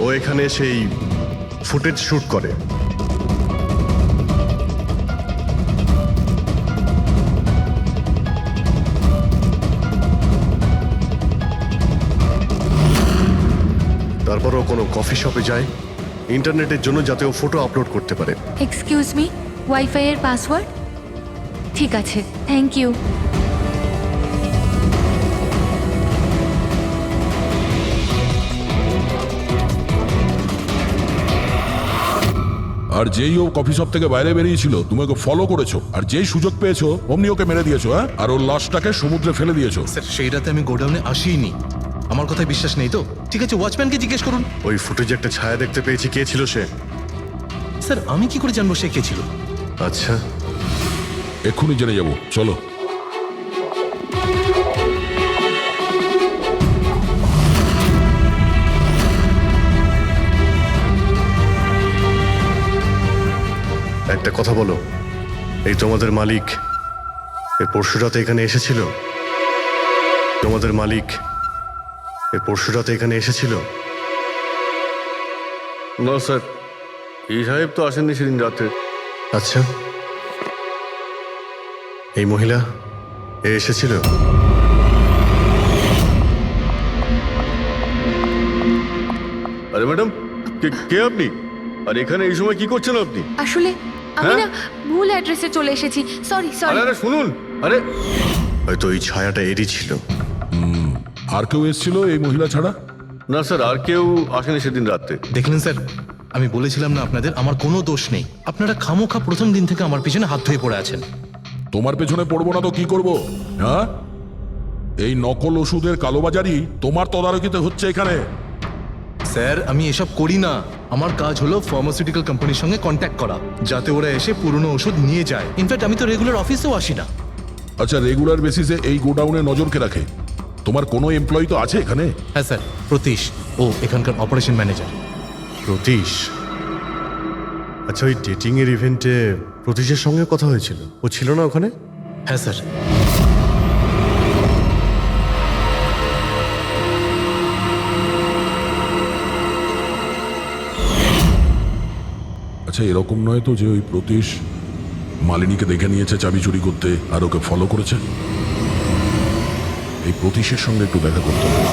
ও এখানে সেই ফুটেজ শুট করে। তারপরও কোনো কফি শপে যায় ইন্টারনেটের জন্য, যাতে ও ফটো আপলোড করতে পারে। এক্সকিউজ মি, ওয়াইফাই এর পাসওয়ার্ড? ঠিক আছে, থ্যাংক ইউ। আর যেই ও কফি শপ থেকে বাইরে বেরিয়েছিল তুমি ওকে ফলো করেছো, আর যেই সুযোগ পেয়েছো অমনি ওকে মেরে দিয়েছো, হ্যাঁ? আর ওর লাশটাকে সমুদ্রে ফেলে দিয়েছো। স্যার সেই রাতে আমি গোডাউনে আসিনি, আমার কথায় বিশ্বাস নেই তো? ঠিক আছে, ওয়াচম্যানকে জিজ্ঞেস করুন। ওই ফুটেজে একটা ছায়া দেখতে পেয়েছি, কে ছিল সে? স্যার আমি কি করে জানবো সে কে ছিল? আচ্ছা, এক্ষুনি জেনে যাবো, চলো। একটা কথা বলো, এই তোমাদের মালিক এর পরশু রাতে এখানে এসেছিল? তোমাদের মালিক এর পরশু রাতে এখানে এসেছিল? না স্যার, এই সাহেব তো আসেননি সেদিন রাতে। আচ্ছা, এই মহিলা এ এসেছিল? আরে ম্যাডাম, কে আপনি? আর এখানে এই সময় কি করছেন আপনি? আসলে আমি না ভুল অ্যাড্রেসে চলে এসেছি, সরি সরি। আরে শুনুন, আরে হয়তো এই ছায়াটা এরই ছিল। আর কেউ এসেছিল এই মহিলা ছাড়া? না স্যার, আর কেউ আসেনি সেদিন রাতে। দেখলেন স্যার, আমি বলেছিলাম না আপনাদের আমার কোনো দোষ নেই। আপনারা খামোখা প্রথম দিন থেকে আমার পিছনে হাত ধুয়ে পড়ে আছেন। তোমার পেছনে পড়বো না তো কি করব, হ্যাঁ? এই নকল ওষুধের কালোবাজারি তোমার তদারকিতে হচ্ছে এখানে। স্যার আমি এসব করি না, আমার কাজ হলো ফার্মাসিউটিক্যাল কোম্পানির সঙ্গে কন্ট্যাক্ট করা, যাতে ওরা এসে পুরনো ওষুধ নিয়ে যায়। ইনফ্যাক্ট আমি তো রেগুলার অফিসেও আসি না। আচ্ছা, রেগুলার বেসিসে এই গোডাউনে নজর কে রাখে? তোমার কোনো এমপ্লয়ি তো আছে এখানে? হ্যাঁ স্যার, প্রতীশ, ও এখানকার অপারেশন ম্যানেজার। প্রতীশ? আচ্ছা, ওই ডেটিং এর ইভেন্টে প্রতীশের সঙ্গে কথা হয়েছিল, ও ছিল না ওখানে? হ্যাঁ স্যার। আচ্ছা, এরকম নয় তো যে ওই প্রতীশ মালিনীকে দেখে নিয়েছে চাবি চুরি করতে আর ওকে ফলো করেছে? এই প্রতীশের সঙ্গে একটু দেখা করতে হবে।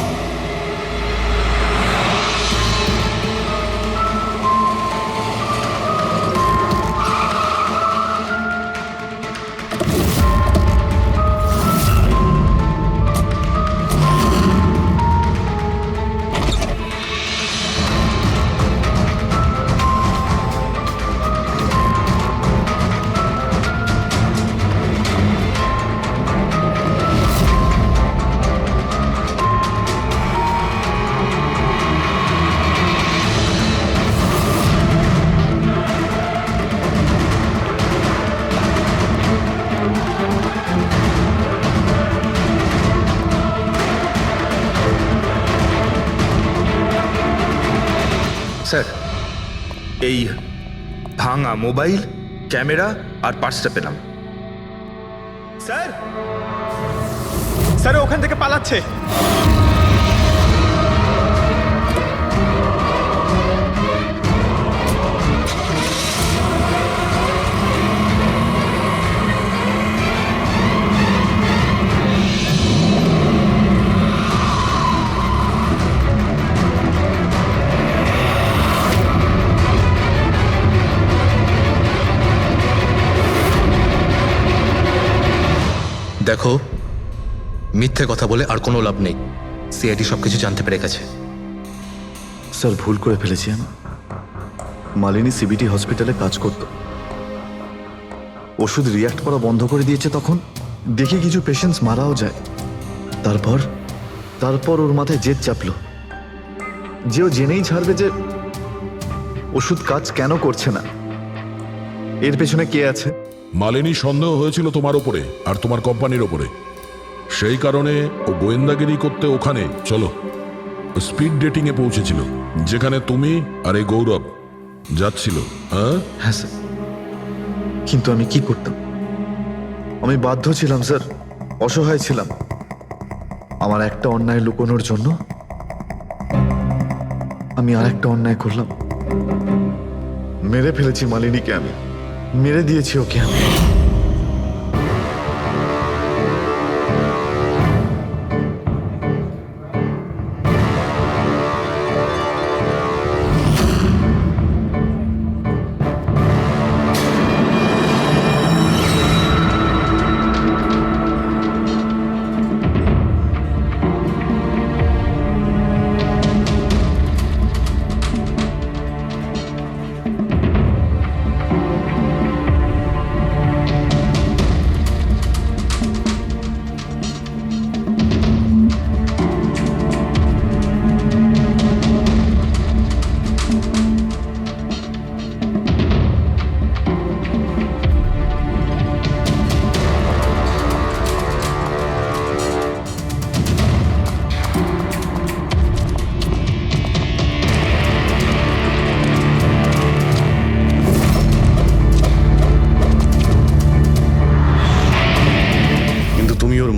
স্যার, এই ভাঙা মোবাইল, ক্যামেরা আর পার্সটা পেলাম। স্যার, স্যার ওখান থেকে পালাচ্ছে। দেখো, মিথ্যে কথা বলে আর কোনো লাভ নেই। সিআইডি সবকিছু জানতে পেরে গেছে। স্যার, ভুল করে ফেলেছি আমি। মালিনী সিবিটি হসপিটালে কাজ করত। ওষুধ রিয়াক্ট করা বন্ধ করে দিয়েছে তখন দেখি কিছু পেশেন্টস মারাও যায়। তারপর ওর মাথায় জেদ চাপলো যে ও জেনেই ছাড়বে যে ওষুধ কাজ কেন করছে না, এর পেছনে কে আছে। মালিনী সন্দেহ হয়েছিল তোমার ওপরে আর তোমার কোম্পানির ওপরে, সেই কারণে ও গোয়েন্দাগিরি করতে ওখানে চলো স্পিড ডেটিং এ পৌঁছেছিল, যেখানে তুমি আর এই গৌরব যাচ্ছিল। হ্যাঁ স্যার, কিন্তু আমি কি করতাম? আমি বাধ্য ছিলাম স্যার, অসহায় ছিলাম। আমার একটা অন্যায় লুকোনোর জন্য আমি আর একটা অন্যায় করলাম। মেরে ফেলেছি মালিনীকে, আমি মেরে দিয়েছি ওকে আমি।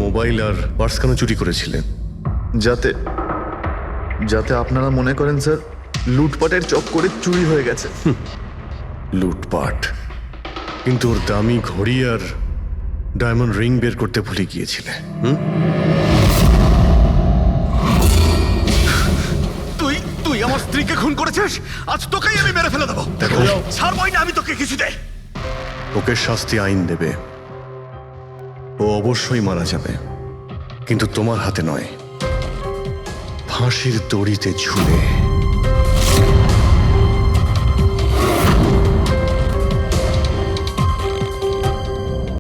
মোবাইল আর পার্স কেন চুরি করেছিলেন? যাতে আপনারা মনে করেন স্যার লুটপাটের চক্করে চুরি হয়ে গেছে। লুটপাট? কিন্তু ওর দামি ঘড়ি আর ডায়মন্ড রিং বের করতে ভুলে গিয়েছিলে। তুই আমার স্ত্রীকে খুন করেছিস, আজ তোকেই আমি মেরে ফেলে দেবো। দেখো, ছাড়বই না আমি তোকে কিছুতে। ওকে শাস্তি আইন দেবে, ও অবশ্যই মারা যাবে, কিন্তু তোমার হাতে নয়, ফাঁসির দড়িতে ঝুলে।